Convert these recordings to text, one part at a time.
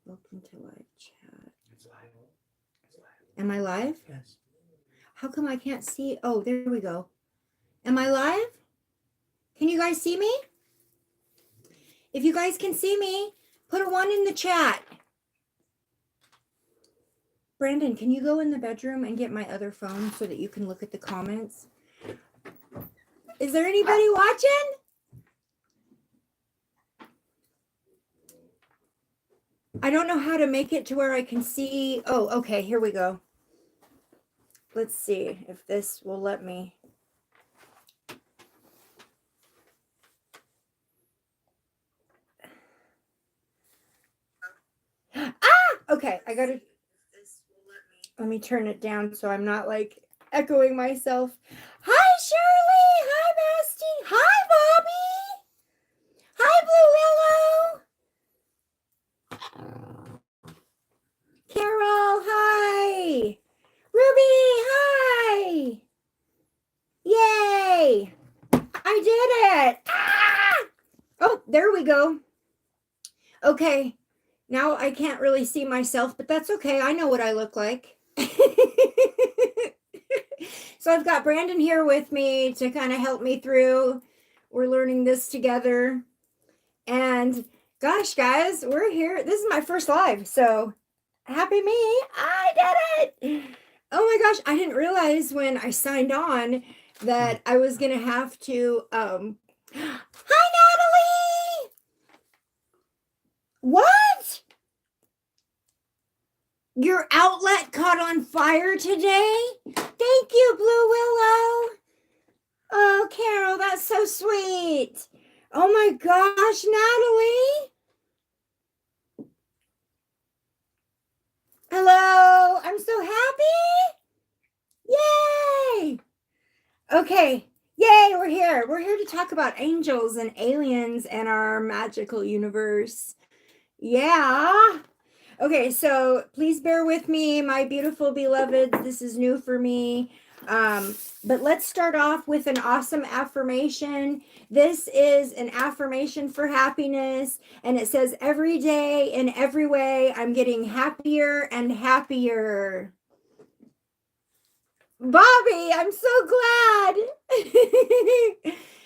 Welcome to live chat. It's live. It's live. Am I live? Yes. How come I can't see? Oh, there we go. Am I live? Can you guys see me? If you guys can see me, put a 1 in the chat. Brandon, can you go in the bedroom and get my other phone so that you can look at the comments? Is there anybody watching? I don't know how to make it to where I can see. Oh, okay, here we go. Let's see if this will let me. Ah, okay, I gotta. Let me turn it down so I'm not like echoing myself. Hi, Shirley. Hi, Basti. Hi, Bobby. Hi, Blue Willow. Carol, hi. Ruby, hi. Yay. I did it. Ah! Oh, there we go. Okay. Now I can't really see myself, but that's okay. I know what I look like. So I've got Brandon here with me to kind of help me through. We're learning this together. And gosh, guys, we're here. This is my first live. So happy me. I did it. Oh my gosh, I didn't realize when I signed on that I was going to have to Hi Natalie. What? Your outlet caught on fire today? Thank you, Blue Willow. Oh, Carol, that's so sweet. Oh my gosh, Natalie. Hello, I'm so happy. Yay. Okay, yay, we're here. We're here to talk about angels and aliens and our magical universe. Yeah. Okay, so please bear with me, my beautiful beloveds. This is new for me. But let's start off with an awesome affirmation. This is an affirmation for happiness, and it says, every day in every way, I'm getting happier and happier. Bobby, I'm so glad.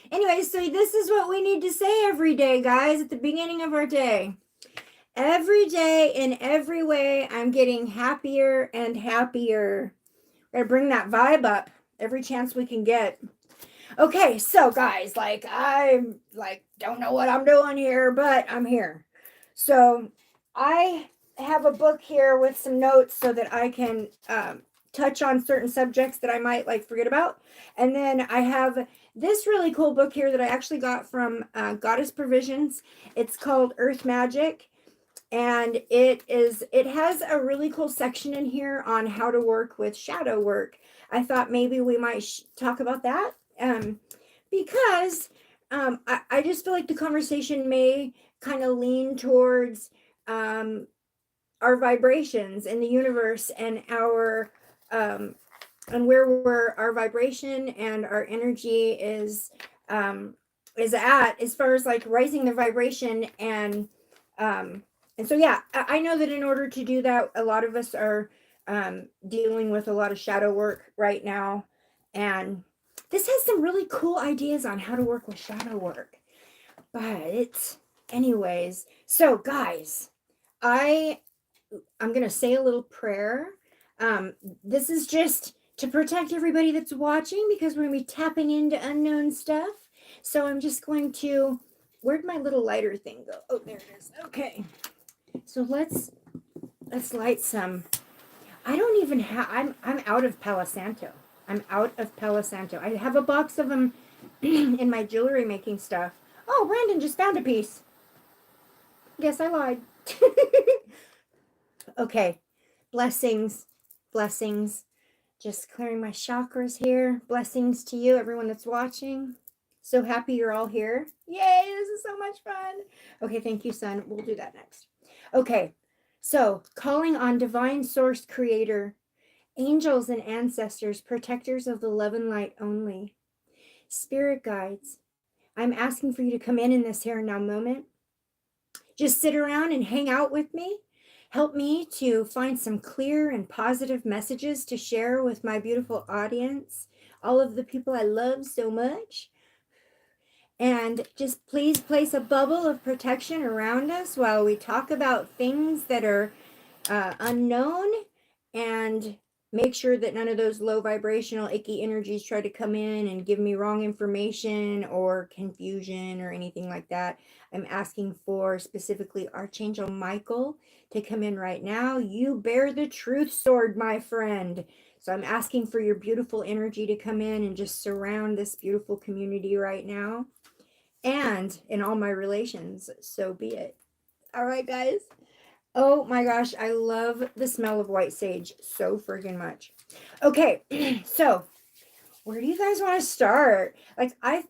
Anyway, so this is what we need to say every day, guys, at the beginning of our day. Every day in every way, I'm getting happier and happier. We're gonna bring that vibe up every chance we can get. Okay, so guys, I don't know what I'm doing here, but I'm here. So I have a book here with some notes so that I can touch on certain subjects that I might forget about. And then I have this really cool book here that I actually got from Goddess Provisions. It's called Earth Magic, and it has a really cool section in here on how to work with shadow work. I thought maybe we might talk about that because I just feel like the conversation may kind of lean towards our vibrations in the universe and our and where our vibration and our energy is at, as far as raising the vibration. And so, yeah, I know that in order to do that, a lot of us are dealing with a lot of shadow work right now. And this has some really cool ideas on how to work with shadow work. But anyways, so guys, I'm going to say a little prayer. This is just to protect everybody that's watching, because we're going to be tapping into unknown stuff. So I'm just going to, where'd my little lighter thing go? Oh, there it is. Okay. So let's light some. I don't even have. I'm out of Palo Santo. I'm out of Palo Santo. I have a box of them in my jewelry making stuff. Oh, Brandon just found a piece. Guess I lied. Okay, blessings, blessings. Just clearing my chakras here. Blessings to you, everyone that's watching. So happy you're all here. Yay, this is so much fun. Okay, thank you, son. We'll do that next. Okay, so calling on divine source creator, angels and ancestors, protectors of the love and light only, spirit guides, I'm asking for you to come in this here and now moment. just sit around and hang out with me. Help me to find some clear and positive messages to share with my beautiful audience, all of the people I love so much. And just please place a bubble of protection around us while we talk about things that are unknown, and make sure that none of those low vibrational icky energies try to come in and give me wrong information or confusion or anything like that. I'm asking for specifically Archangel Michael to come in right now. You bear the truth sword, my friend. So I'm asking for your beautiful energy to come in and just surround this beautiful community right now and in all my relations. So be it. All right, guys. Oh my gosh, I love the smell of white sage so friggin' much. Okay, so where do you guys want to start? Like I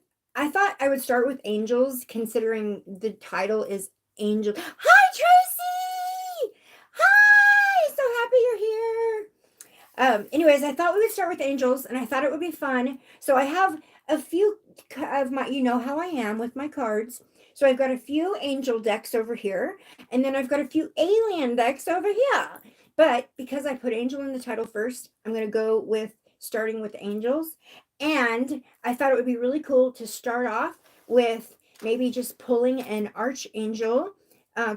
thought I would start with angels, considering the title is Angel. Hi, Tracy! Hi! So happy you're here. Anyways, I thought we would start with angels, and I thought it would be fun. So I have a few of my, you know how I am with my cards. So I've got a few angel decks over here, and then I've got a few alien decks over here. But because I put angel in the title first, I'm going to go with starting with angels. And I thought it would be really cool to start off with maybe just pulling an archangel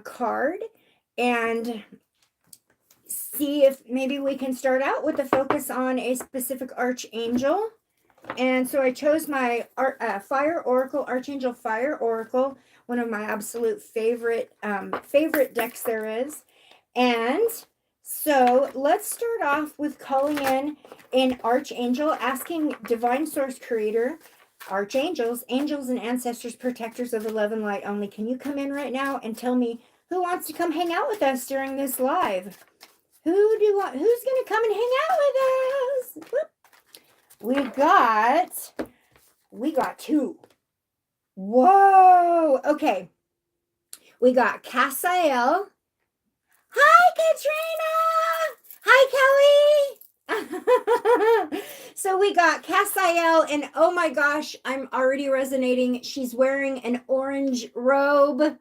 card and see if maybe we can start out with a focus on a specific archangel. And so I chose my Fire Oracle, Archangel Fire Oracle, one of my absolute favorite decks there is. And so let's start off with calling in an archangel, asking Divine Source Creator, archangels, angels and ancestors, protectors of the love and light only. Can you come in right now and tell me who wants to come hang out with us during this live? Who's going to come and hang out with us? Whoop. We got two. Whoa. Okay. We got Cassiel. Hi, Katrina. Hi, Kelly. So we got Cassiel, and oh my gosh, I'm already resonating. She's wearing an orange robe.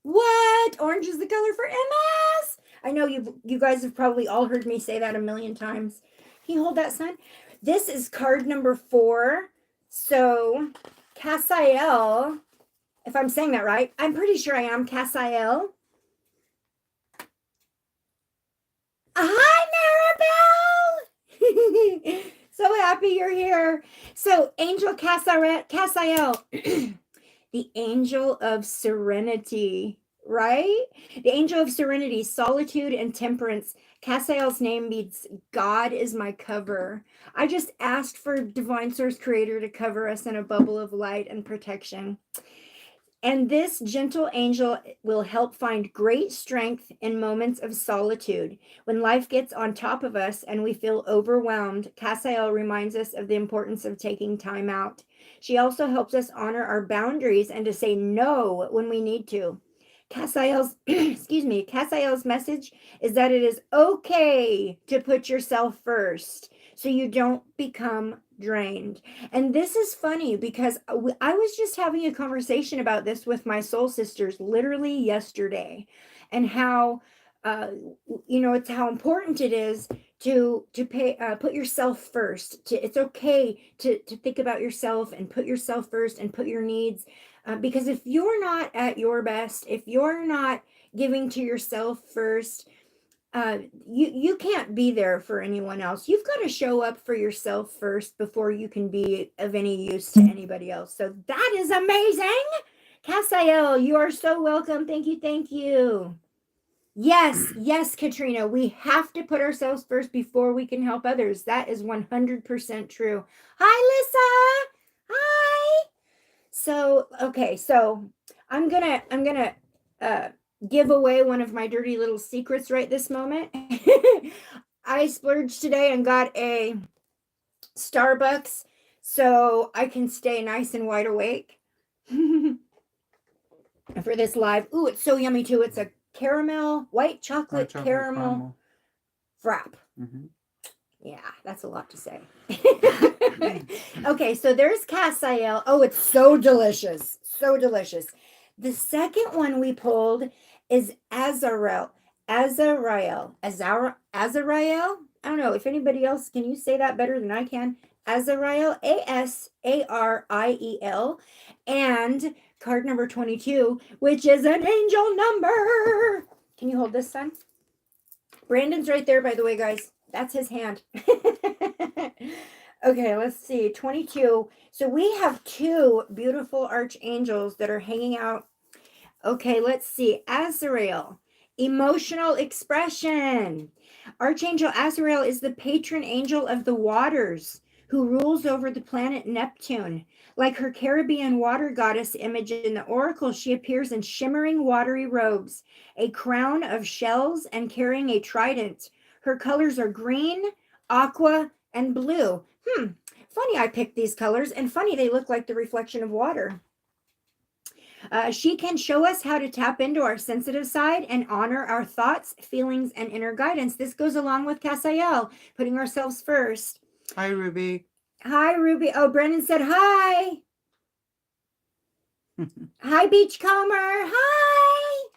What? Orange is the color for MS. I know you guys have probably all heard me say that a million times. Can you hold that, son? This is card number 4. So, Cassiel, if I'm saying that right, I'm pretty sure I am. Cassiel. Hi, Maribel. So happy you're here. So, Angel Cassiel, the angel of serenity, right? The angel of serenity, solitude, and temperance. Cassiel's name means God is my cover. I just asked for Divine Source Creator to cover us in a bubble of light and protection. And this gentle angel will help find great strength in moments of solitude. When life gets on top of us and we feel overwhelmed, Cassiel reminds us of the importance of taking time out. She also helps us honor our boundaries and to say no when we need to. Cassiel's, Cassiel's message is that it is okay to put yourself first so you don't become drained. And this is funny because I was just having a conversation about this with my soul sisters literally yesterday, and how it's how important it is to put yourself first. It's okay to think about yourself and put yourself first and put your needs, because if you're not at your best, if you're not giving to yourself first, you can't be there for anyone else. You've got to show up for yourself first before you can be of any use to anybody else. So that is amazing. Cassiel, you are so welcome. Thank you. Yes, Katrina, we have to put ourselves first before we can help others. That is 100% true. Hi, Lissa. Hi. So, okay, so I'm gonna give away one of my dirty little secrets right this moment. I splurged today and got a Starbucks so I can stay nice and wide awake for this live. Ooh, it's so yummy too. It's a white chocolate caramel frap. Mm-hmm. Yeah, that's a lot to say. Okay, so there's Cassiel. Oh, it's so delicious. So delicious. The second one we pulled is Azrael. Azrael. Azrael. I don't know if anybody else can you say that better than I can. Azrael. Asariel. And card number 22, which is an angel number. Can you hold this, son? Brandon's right there, by the way, guys. That's his hand. Okay, let's see. 22. So we have two beautiful archangels that are hanging out. Okay, let's see. Azrael, emotional expression. Archangel Azrael is the patron angel of the waters who rules over the planet Neptune. Like her Caribbean water goddess image in the oracle, she appears in shimmering watery robes, a crown of shells, and carrying a trident. Her colors are green, aqua, and blue. Funny I picked these colors, and funny they look like the reflection of water. She can show us how to tap into our sensitive side and honor our thoughts, feelings, and inner guidance. This goes along with Casael, putting ourselves first. Hi, Ruby. Hi, Ruby. Oh, Brennan said hi. Hi, Beachcomber. Hi.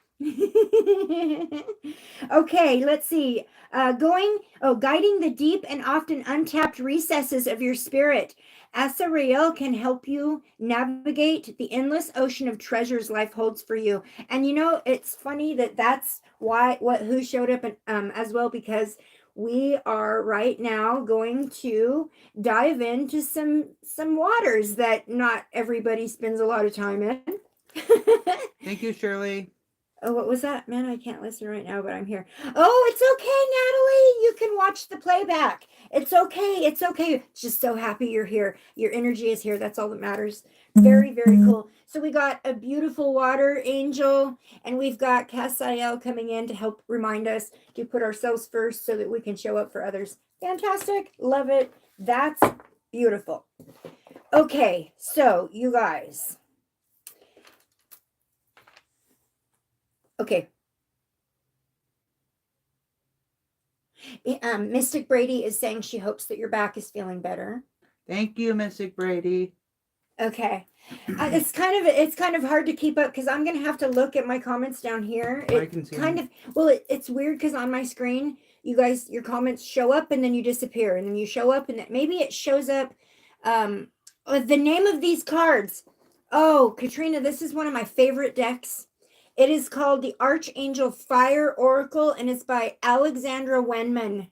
Okay, let's see. Guiding the deep and often untapped recesses of your spirit. Azrael can help you navigate the endless ocean of treasures life holds for you. And you know, it's funny that's who showed up as well, because we are right now going to dive into some waters that not everybody spends a lot of time in. Thank you, Shirley. Oh, what was that? Man, I can't listen right now, but I'm here. Oh, it's okay, Natalie. You can watch the playback. It's okay. It's okay. Just so happy you're here. Your energy is here. That's all that matters. Very, very cool. So we got a beautiful water angel, and we've got Casael coming in to help remind us to put ourselves first so that we can show up for others. Fantastic. Love it. That's beautiful. Okay, so you guys. Okay. Mystic Brady is saying she hopes that your back is feeling better. Thank you, Mystic Brady. Okay. It's kind of hard to keep up because I'm gonna have to look at my comments down here. I can see them. It's weird because on my screen, you guys, your comments show up and then you disappear, and then you show up and then maybe it shows up. The name of these cards. Oh, Katrina, this is one of my favorite decks. It is called the Archangel Fire Oracle, and it's by Alexandra Wenman.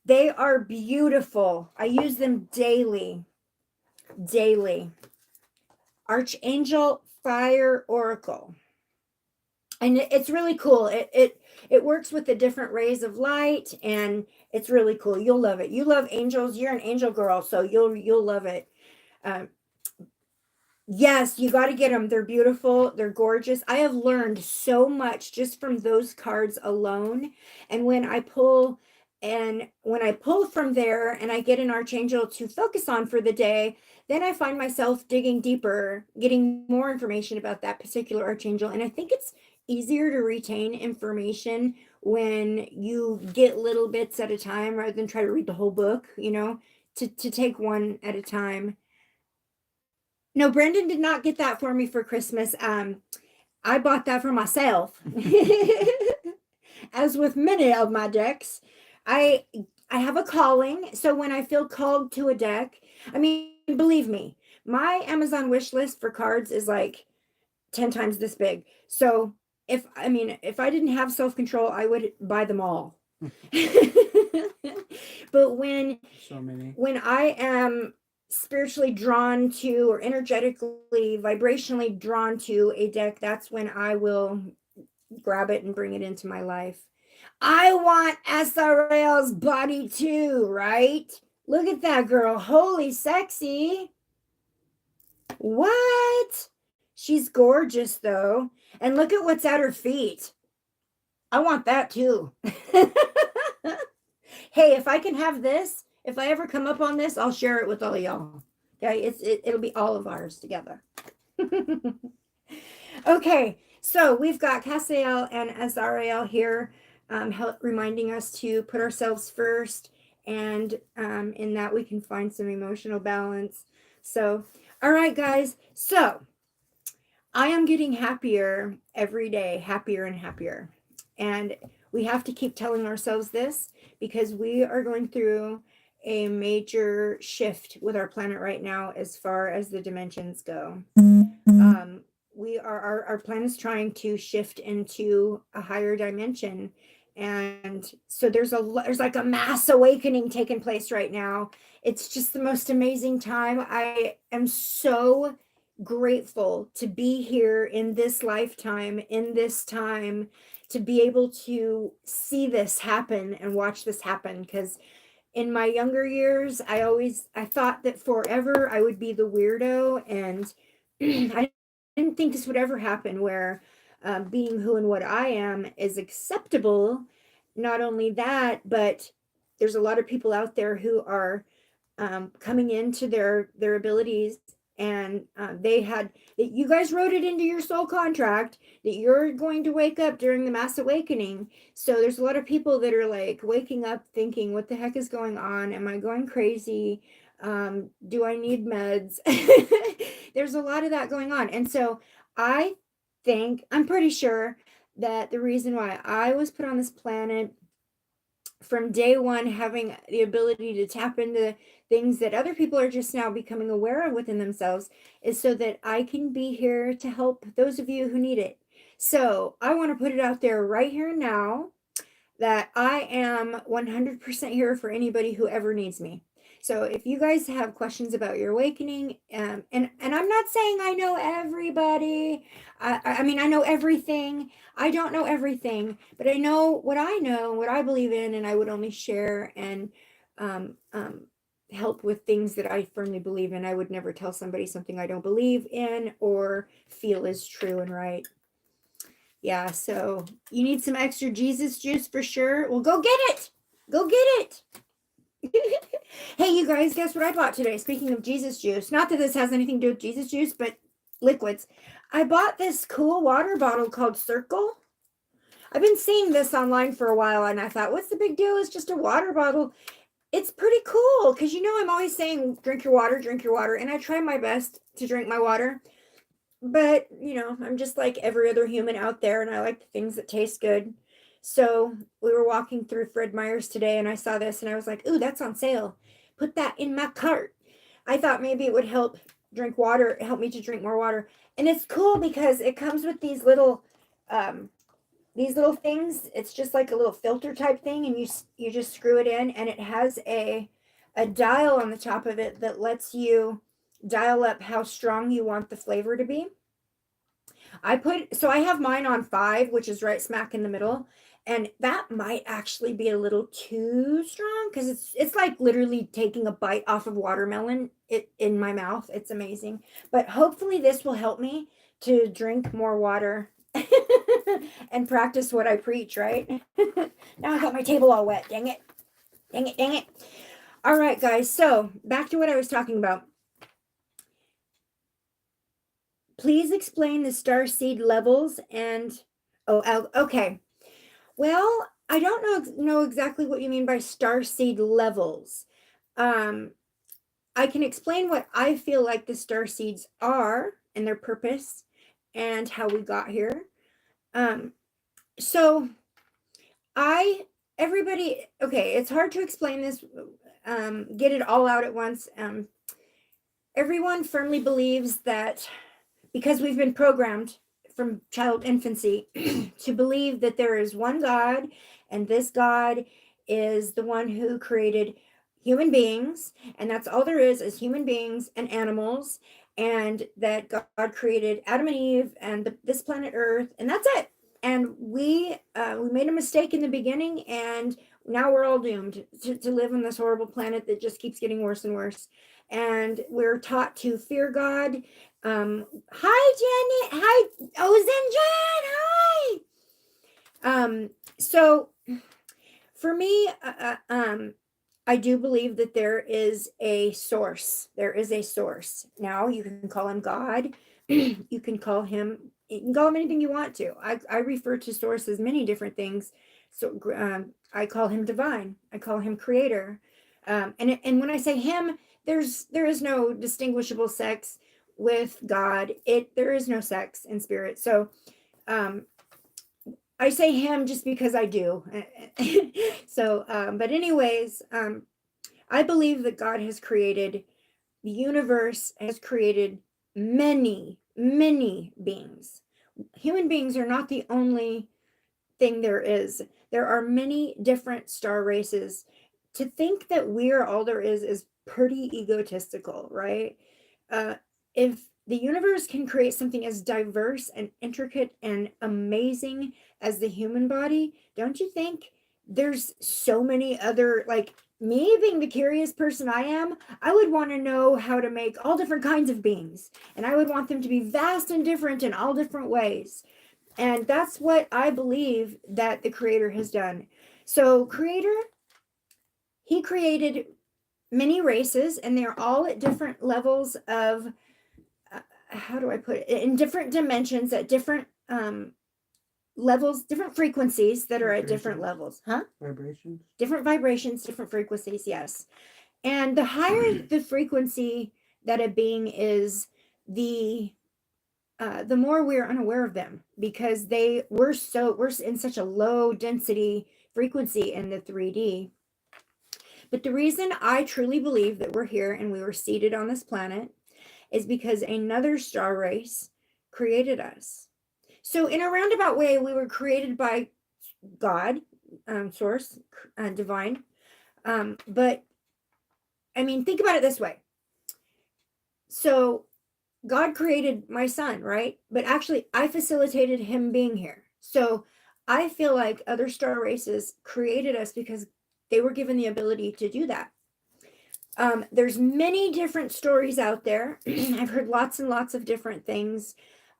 They are beautiful. I use them daily. Archangel Fire Oracle. And it's really cool. It works with the different rays of light, and it's really cool. You'll love it. You love angels. You're an angel girl, so you'll love it. Yes, you got to get them. They're beautiful. They're gorgeous. I have learned so much just from those cards alone. And when I pull from there and I get an archangel to focus on for the day, then I find myself digging deeper, getting more information about that particular archangel. And I think it's easier to retain information when you get little bits at a time rather than try to read the whole book, to take one at a time. No, Brendan did not get that for me for Christmas. I bought that for myself. As with many of my decks, I have a calling. So when I feel called to a deck, I mean, believe me, my Amazon wish list for cards is like 10 times this big. So if I didn't have self-control, I would buy them all. But when I am spiritually drawn to, or energetically, vibrationally drawn to a deck, that's when I will grab it and bring it into my life. I want Azrael's body too, right? Look at that girl. Holy sexy. What? She's gorgeous though. And look at what's at her feet. I want that too. Hey, if I can have this, if I ever come up on this, I'll share it with all y'all. Okay, it'll be all of ours together. Okay, so we've got Casael and Azrael here, reminding us to put ourselves first, and in that we can find some emotional balance. So, all right, guys. So, I am getting happier every day, happier and happier. And we have to keep telling ourselves this because we are going through a major shift with our planet right now as far as the dimensions go. Um, we are our planet is trying to shift into a higher dimension, and so there's like a mass awakening taking place right now. It's just the most amazing time. I am so grateful to be here in this lifetime, in this time, to be able to see this happen and watch this happen. Because in my younger years, I thought that forever I would be the weirdo, and I didn't think this would ever happen where being who and what I am is acceptable. Not only that, but there's a lot of people out there who are coming into their abilities, and you guys wrote it into your soul contract that you're going to wake up during the mass awakening. So there's a lot of people that are like waking up thinking, what the heck is going on? Am I going crazy? Do I need meds? There's a lot of that going on. And so I'm pretty sure that the reason why I was put on this planet from day one, having the ability to tap into things that other people are just now becoming aware of within themselves, is so that I can be here to help those of you who need it. So I want to put it out there right here and now that I am 100% here for anybody who ever needs me. So if you guys have questions about your awakening, and I'm not saying I know everybody. I mean, I know everything. I don't know everything, but I know, what I believe in, and I would only share and um, um, help with things that I firmly believe in. I would never tell somebody something I don't believe in or feel is true and right. Yeah, so you need some extra Jesus juice for sure. Well, go get it. Go get it. Hey, you guys, guess what I bought today? Speaking of Jesus juice, not that this has anything to do with Jesus juice, but liquids. I bought this cool water bottle called Circle. I've been seeing this online for a while, and I thought, what's the big deal? It's just a water bottle. It's pretty cool because, I'm always saying, drink your water, and I try my best to drink my water. But, I'm just like every other human out there, and I like the things that taste good. So we were walking through Fred Meyer's today, and I saw this, and I was like, ooh, that's on sale. Put that in my cart. I thought maybe it would help me to drink more water. And it's cool because it comes with these little things. It's just like a little filter type thing, and you just screw it in, and it has a dial on the top of it that lets you dial up how strong you want the flavor to be. I have mine on 5, which is right smack in the middle, and that might actually be a little too strong because it's like literally taking a bite off of watermelon in my mouth. It's amazing. But hopefully this will help me to drink more water and practice what I preach, right? Now I got my table all wet. Dang it. Dang it, dang it. All right, guys. So back to what I was talking about. Please explain the starseed levels and okay. Well, I don't know exactly what you mean by starseed levels. I can explain what I feel like the starseeds are and their purpose and how we got here. So everybody, okay, it's hard to explain this, get it all out at once. Everyone firmly believes that because we've been programmed from child infancy to believe that there is one God, and this God is the one who created human beings, and that's all there is human beings and animals, and that God created Adam and Eve and this planet Earth, and that's it. And we made a mistake in the beginning, and now we're all doomed to live on this horrible planet that just keeps getting worse and worse. And we're taught to fear God. Hi, Janet. Hi, Ozen Jen. Hi. So for me, I do believe that there is a source. There is a source. Now you can call him God. You can call him anything you want to. I refer to source as many different things. So I call him divine. I call him creator. And when I say him, there is no distinguishable sex. with God, there is no sex in spirit. So I say him just because I do. So but anyways, I believe that God has created the universe, has created many, many beings. Human beings are not the only thing there is. There are many different star races. To think that we're all there is pretty egotistical, right? If the universe can create something as diverse and intricate and amazing as the human body, don't you think there's so many other, like me being the curious person I am, I would want to know how to make all different kinds of beings, and I would want them to be vast and different in all different ways. And that's what I believe that the creator has done. So creator, he created many races, and they're all at different levels of how do I put it, in different dimensions, at different levels, different frequencies that are at different levels. Vibrations. Different vibrations, different frequencies, yes. And the higher the frequency that a being is, the more we're unaware of them, because we're in such a low density frequency in the 3D. But the reason I truly believe that we're here and we were seated on this planet is because another star race created us. So in a roundabout way, we were created by God, source, divine. But I mean, think about it this way. So God created my son, right? But actually, I facilitated him being here. So I feel like other star races created us because they were given the ability to do that. There's many different stories out there. I've heard lots and lots of different things.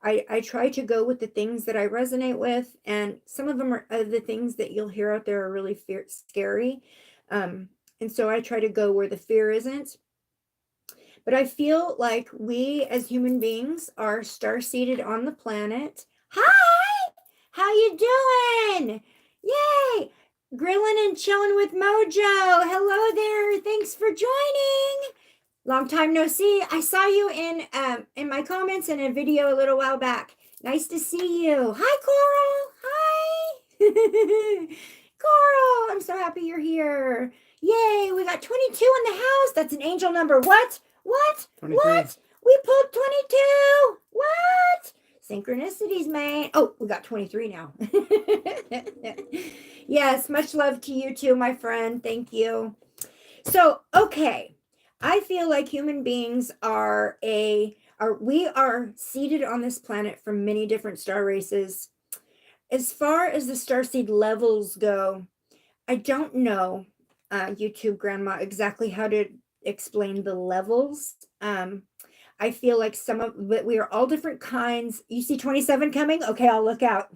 I try to go with the things that I resonate with, and some of them are the things that you'll hear out there are really scary. And so I try to go where the fear isn't. But I feel like we as human beings are star-seated on the planet. Hi! How you doing? Yay! Grilling and chilling with Mojo. Hello there. Thanks for joining. Long time no see. I saw you in my comments in a video a little while back. Nice to see you. Hi, Coral. Hi. Coral, I'm so happy you're here. Yay, we got 22 in the house. That's an angel number. What? 23. What? We pulled 22. What? Synchronicities, man. Oh, we got 23 now. Yes, much love to you too, my friend. Thank you. So, okay. I feel like human beings we are seated on this planet from many different star races. As far as the starseed levels go, I don't know, YouTube grandma, exactly how to explain the levels. I feel like we are all different kinds. You see 27 coming? Okay, I'll look out.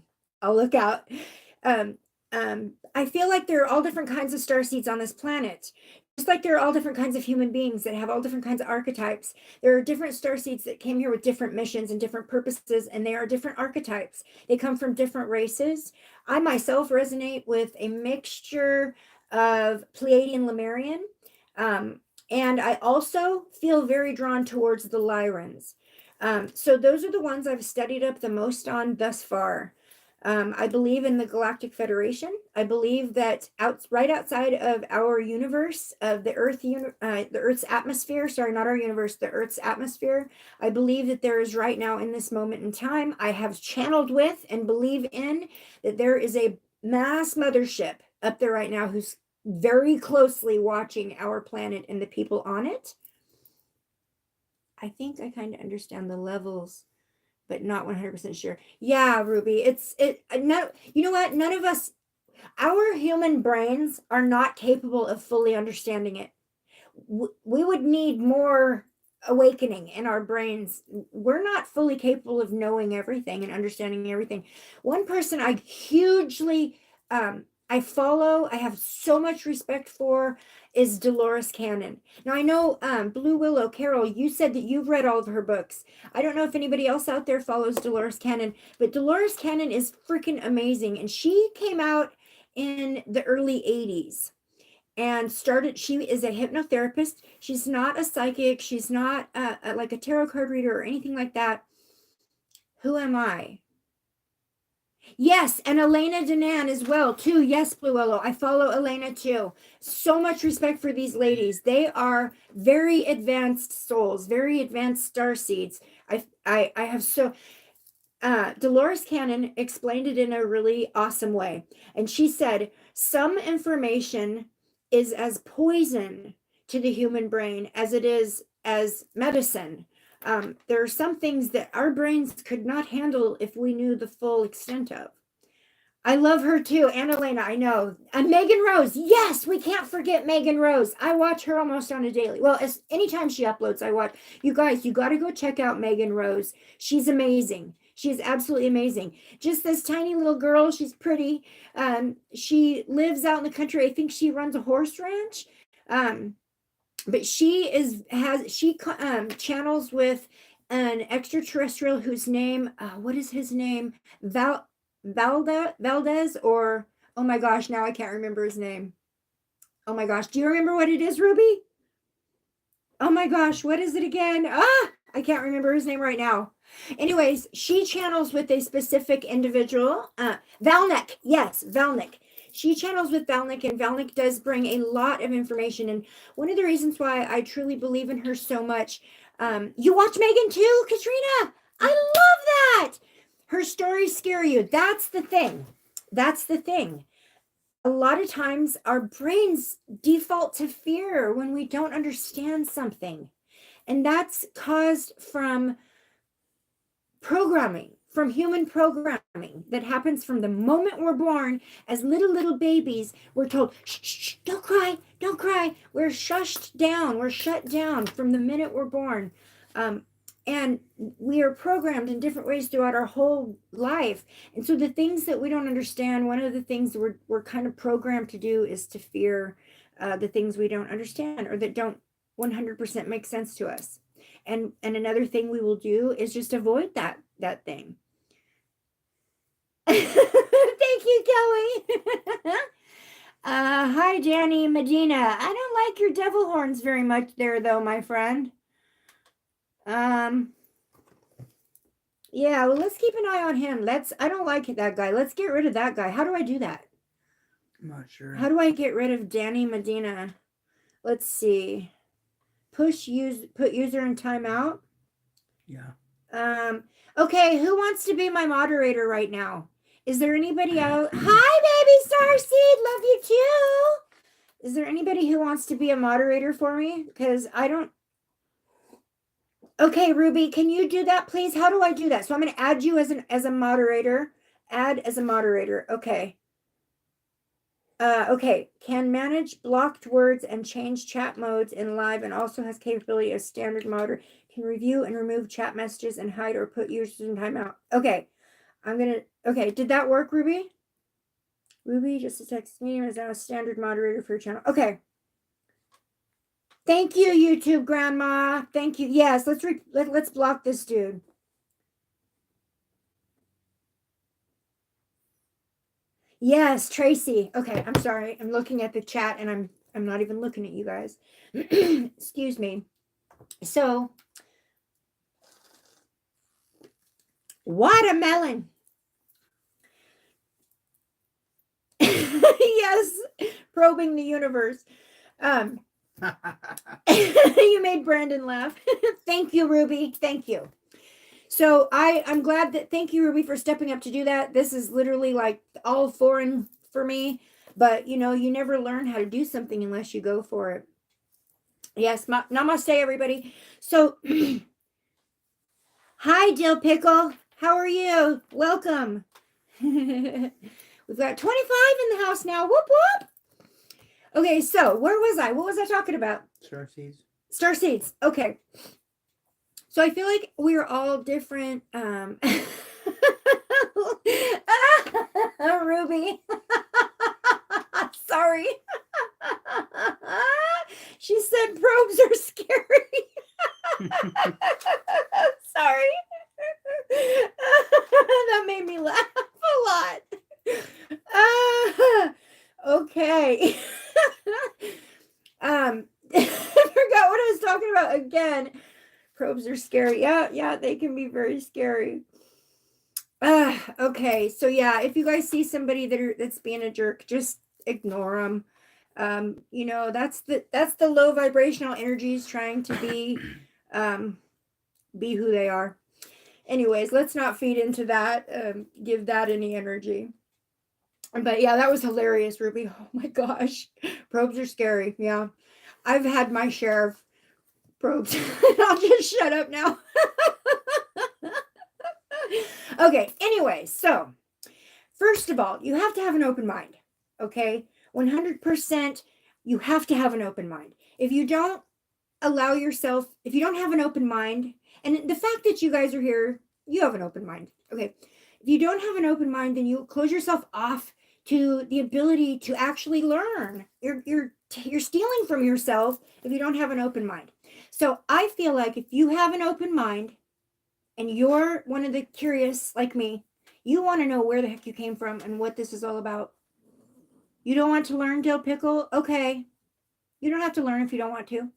I feel like there are all different kinds of starseeds on this planet. Just like there are all different kinds of human beings that have all different kinds of archetypes. There are different starseeds that came here with different missions and different purposes, and they are different archetypes. They come from different races. I myself resonate with a mixture of Pleiadian Lemurian, and I also feel very drawn towards the Lyrans. So those are the ones I've studied up the most on thus far. I believe in the Galactic Federation. I believe that right outside of our universe, of the Earth's atmosphere, sorry, not our universe, the Earth's atmosphere, I believe that there is right now in this moment in time, I have channeled with and believe in that there is a mass mothership up there right now who's very closely watching our planet and the people on it. I think I kind of understand the levels, but not 100% sure. Yeah, Ruby, no, you know what? None of us, our human brains are not capable of fully understanding it. We would need more awakening in our brains. We're not fully capable of knowing everything and understanding everything. One person I hugely, I follow, I have so much respect for, is Dolores Cannon. Now I know Blue Willow, Carol, you said that you've read all of her books. I don't know if anybody else out there follows Dolores Cannon, but Dolores Cannon is freaking amazing. And she came out in the early 80s. and started. She is a hypnotherapist. She's not a psychic. She's not like a tarot card reader or anything like that. Who am I? Yes, and Elena Danan as well, too. Yes, Blue Willow. I follow Elena too. So much respect for these ladies. They are very advanced souls, very advanced star seeds. I have so Dolores Cannon explained it in a really awesome way. And she said, some information is as poison to the human brain as it is as medicine. There are some things that our brains could not handle if we knew the full extent of. I love her too. Anna Elena, I know. And Megan Rose. Yes, we can't forget Megan Rose. I watch her almost on a daily. Well, anytime she uploads, I watch. You guys, you got to go check out Megan Rose. She's amazing. She's absolutely amazing. Just this tiny little girl. She's pretty. She lives out in the country. I think she runs a horse ranch. But she channels with an extraterrestrial whose name, what is his name? Valdez, or oh my gosh, now I can't remember his name. Oh my gosh, do you remember what it is, Ruby? Oh my gosh, what is it again? I can't remember his name right now. Anyways, she channels with a specific individual. Valnek, yes, Valnek. She channels with Valnek, and Valnek does bring a lot of information. And one of the reasons why I truly believe in her so much, you watch Megan too, Katrina? I love that. Her stories scare you. That's the thing. That's the thing. A lot of times our brains default to fear when we don't understand something. And that's caused from programming, from human programming that happens from the moment we're born. As little babies, we're told, shh, shh, don't cry, don't cry. We're shushed down, we're shut down from the minute we're born. And we are programmed in different ways throughout our whole life. And so the things that we don't understand, one of the things we're kind of programmed to do is to fear the things we don't understand or that don't 100% make sense to us. And another thing we will do is just avoid that thing. Thank you, Kelly. Hi, Danny Medina. I don't like your devil horns very much there, though, my friend. Yeah, well, let's keep an eye on him. I don't like that guy. Let's get rid of that guy. How do I do that? I'm not sure. How do I get rid of Danny Medina? Let's see. Put user in timeout. Yeah. Okay, who wants to be my moderator right now? Is there anybody out? Hi, baby Starseed. Love you too. Is there anybody who wants to be a moderator for me? Because I don't. Okay, Ruby, can you do that, please? How do I do that? So I'm going to add you as a moderator. Add as a moderator. Okay. Okay. Can manage blocked words and change chat modes in live, and also has capability of standard mode. Can review and remove chat messages and hide or put users in timeout. Okay. Okay. Did that work, Ruby? Ruby, just a text me, is now a standard moderator for your channel. Okay. Thank you, YouTube grandma. Thank you. Yes, let's block this dude. Yes, Tracy. Okay, I'm sorry. I'm looking at the chat and I'm not even looking at you guys. Excuse me. So, watermelon. Yes, probing the universe. You made Brandon laugh. Thank you, Ruby. Thank you. So I'm glad that, thank you, Ruby, for stepping up to do that. This is literally like all foreign for me, but you never learn how to do something unless you go for it. Yes. Namaste, everybody. So hi, Dill Pickle. How are you? Welcome. We've got 25 in the house now. Whoop, whoop. Okay, so where was I? What was I talking about? Starseeds. Starseeds. Okay. So I feel like we're all different. Ruby. Sorry. She said probes are scary. Sorry. That made me laugh a lot. Okay. Probes are scary. Yeah, they can be very scary. Okay, so yeah, if you guys see somebody that's being a jerk, just ignore them. That's the low vibrational energies trying to be who they are. Anyways, let's not feed into that. Give that any energy. But yeah, that was hilarious, Ruby. Oh my gosh, probes are scary. Yeah, I've had my share of probes. I'll just shut up now. Okay, anyway, so first of all, you have to have an open mind. Okay, 100%, you have to have an open mind. If you don't if you don't have an open mind, and the fact that you guys are here, you have an open mind. Okay, if you don't have an open mind, then you close yourself off to the ability to actually learn. You're stealing from yourself if you don't have an open mind. So I feel like if you have an open mind and you're one of the curious like me, you want to know where the heck you came from and what this is all about. You don't want to learn, Dill Pickle? Okay. You don't have to learn if you don't want to.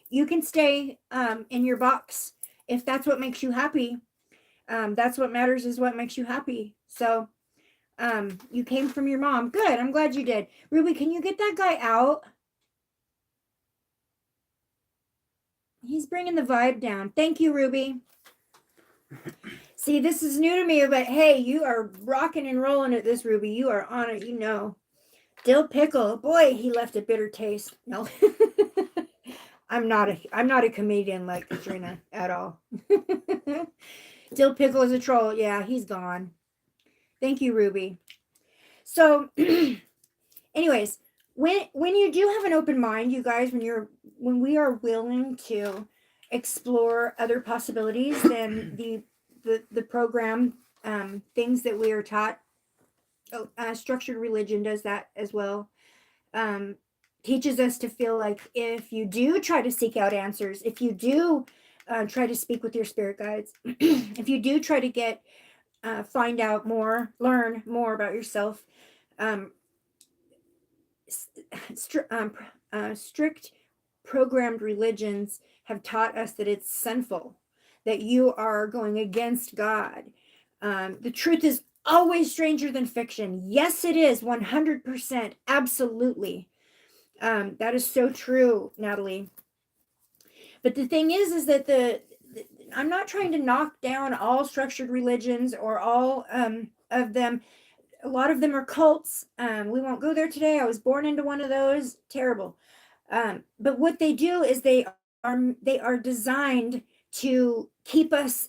You can stay in your box if that's what makes you happy. That's what matters, is what makes you happy. So you came from your mom. Good. I'm glad you did. Ruby, can you get that guy out? He's bringing the vibe down. Thank you, Ruby. See, this is new to me, but hey, you are rocking and rolling at this, Ruby. You are on it, Dill Pickle. Boy, he left a bitter taste. No. I'm not a comedian like Katrina at all. Dill Pickle is a troll. Yeah, he's gone. Thank you, Ruby. So anyways, when you do have an open mind, you guys, when we are willing to explore other possibilities than the program, things that we are taught, structured religion does that as well. Teaches us to feel like if you do try to seek out answers, if you do try to speak with your spirit guides, if you do try to find out more, learn more about yourself, strict programmed religions have taught us that it's sinful, that you are going against God. The truth is always stranger than fiction. Yes, it is 100%. Absolutely. That is so true, Natalie. But the thing is that I'm not trying to knock down all structured religions or all of them. A lot of them are cults. We won't go there today. I was born into one of those. Terrible. But what they do is they are designed to keep us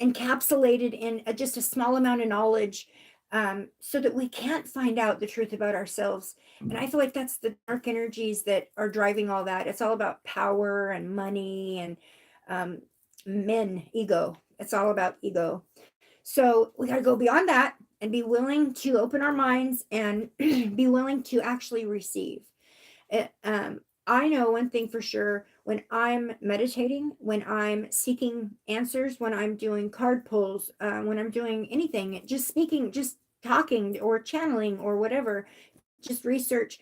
encapsulated in just a small amount of knowledge, so that we can't find out the truth about ourselves. And I feel like that's the dark energies that are driving all that. It's all about power and money and ego. It's all about ego. So we got to go beyond that and be willing to open our minds and be willing to actually receive. I know one thing for sure: when I'm meditating, when I'm seeking answers, when I'm doing card pulls, when I'm doing anything, just speaking, just talking or channeling or whatever, just research,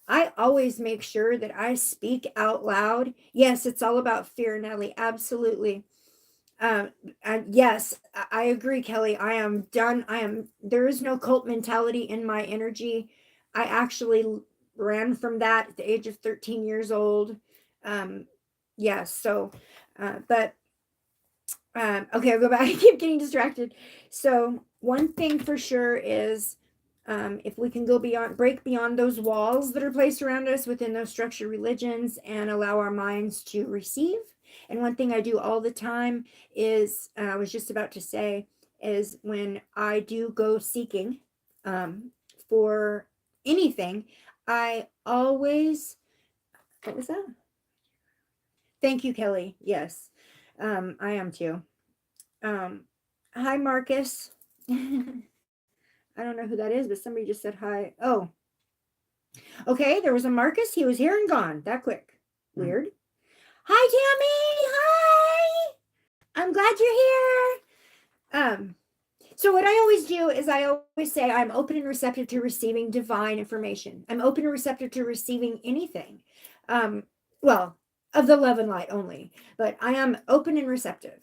I always make sure that I speak out loud. Yes, it's all about fear, Nellie. Absolutely. And yes, I agree, Kelly. I am done. There is no cult mentality in my energy. I actually ran from that at the age of 13 years old. Yes. So, but, okay, I'll go back. I keep getting distracted. So one thing for sure is, if we can break beyond those walls that are placed around us within those structured religions and allow our minds to receive. And one thing I do all the time is, I was just about to say, is when I do go seeking for anything, I always, what was that? Thank you, Kelly. Yes, I am too. Hi, Marcus. I don't know who that is, but somebody just said hi. Oh, okay. There was a Marcus. He was here and gone that quick. Weird. Hi, Tammy. Hi. I'm glad you're here. So what I always do is I always say I'm open and receptive to receiving divine information. I'm open and receptive to receiving anything. Well, of the love and light only, but I am open and receptive.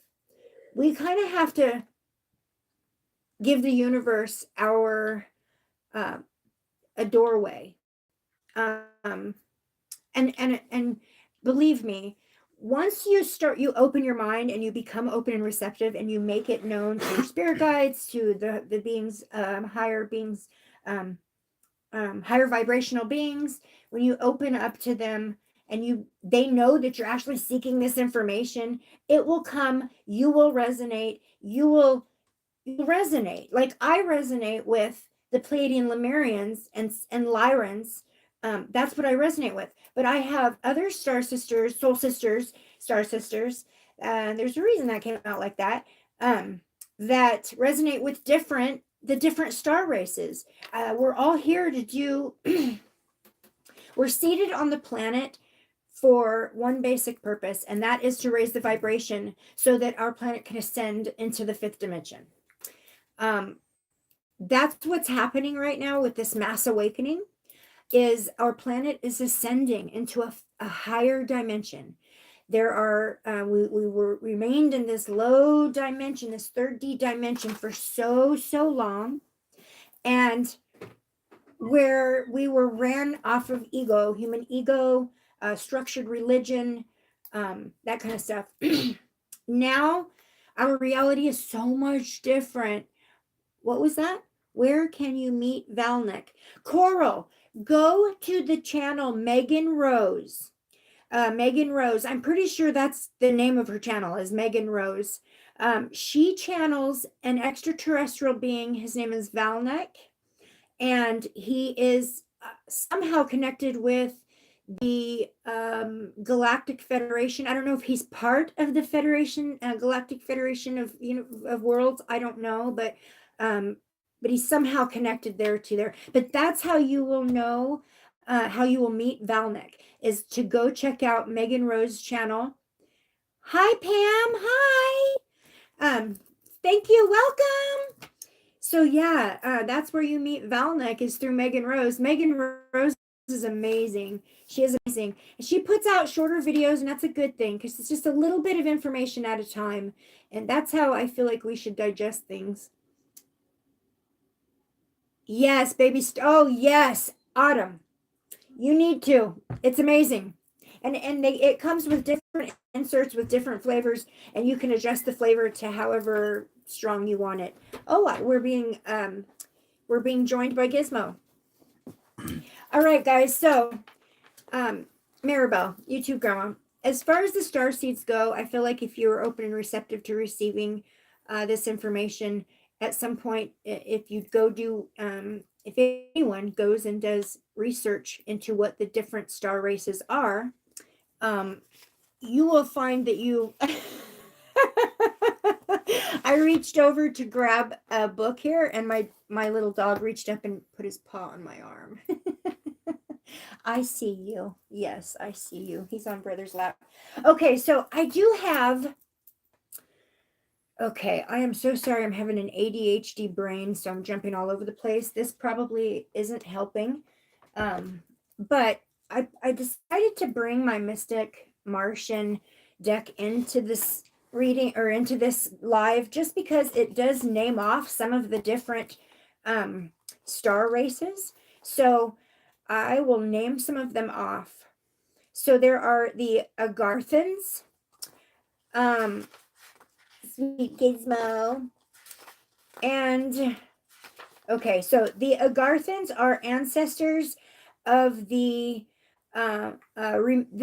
We kind of have to give the universe our a doorway. Um, and believe me, once you open your mind and you become open and receptive and you make it known to your spirit guides, to the beings, higher beings, um, higher vibrational beings, when you open up to them and they know that you're actually seeking this information, it will come. You will resonate. You resonate. Like I resonate with the Pleiadian Lemurians and Lyrans. That's what I resonate with. But I have other star sisters, soul sisters, star sisters. There's a reason that came out like that. That resonate with the different star races. We're all here to do. We're seated on the planet for one basic purpose, and that is to raise the vibration so that our planet can ascend into the fifth dimension. That's what's happening right now with this mass awakening. Is our planet is ascending into a higher dimension. There are we remained in this low dimension, this third D dimension for so long, and where we were ran off of ego, human ego, structured religion, that kind of stuff. Now our reality is so much different. What was that? Where can you meet Valnek? Coral, go to the channel Megan Rose. Megan Rose, I'm pretty sure that's the name of her channel, is Megan Rose. She channels an extraterrestrial being. His name is Valnek, and he is somehow connected with the Galactic Federation. I don't know if he's part of the Federation, Galactic Federation of Worlds. I don't know, but he's somehow connected there to there. But that's how you will know, how you will meet Valnek, is to go check out Megan Rose's channel. Hi, Pam. Hi. Thank you. Welcome. So yeah, that's where you meet Valnek, is through Megan Rose. Megan Rose is amazing. She is amazing. She puts out shorter videos, and that's a good thing because it's just a little bit of information at a time. And that's how I feel like we should digest things. Yes, baby. Oh, yes. Autumn. You need to. It's amazing. And it comes with different inserts with different flavors, and you can adjust the flavor to however strong you want it. Oh, we're being joined by Gizmo. All right, guys. So, Maribel, YouTube grandma. As far as the star seeds go, I feel like if you're open and receptive to receiving this information, at some point, if you go do, if anyone goes and does research into what the different star races are, you will find that you. I reached over to grab a book here, and my little dog reached up and put his paw on my arm. I see you. Yes, I see you. He's on brother's lap. Okay, so I do have. Okay, I am so sorry. I'm having an ADHD brain, so I'm jumping all over the place. This probably isn't helping. But I decided to bring my Mystic Martian deck into this reading, or into this live, just because it does name off some of the different star races. So I will name some of them off. So there are the Agarthans, sweet Gizmo, and okay, so the Agarthans are ancestors of the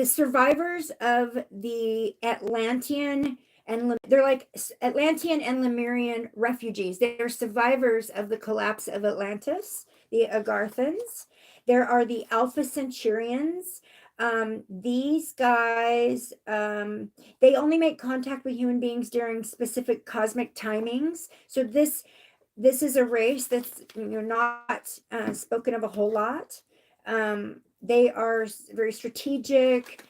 survivors of the Atlantean, and they're like Atlantean and Lemurian refugees. They're survivors of the collapse of Atlantis, the Agarthans. There are the Alpha Centaurians. These guys, they only make contact with human beings during specific cosmic timings. So this is a race that's not spoken of a whole lot. They are very strategic.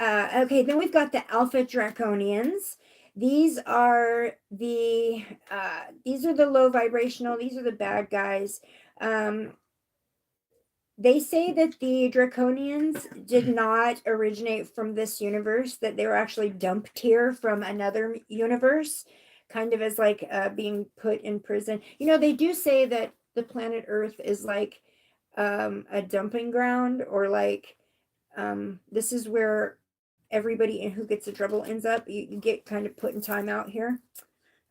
Okay, then we've got the Alpha Draconians. These are the low vibrational. These are the bad guys. they say that the Draconians did not originate from this universe, that they were actually dumped here from another universe, kind of as like being put in prison. You know, they do say that the planet Earth is like a dumping ground, or like this is where everybody who gets in trouble ends up. You get kind of put in timeout here.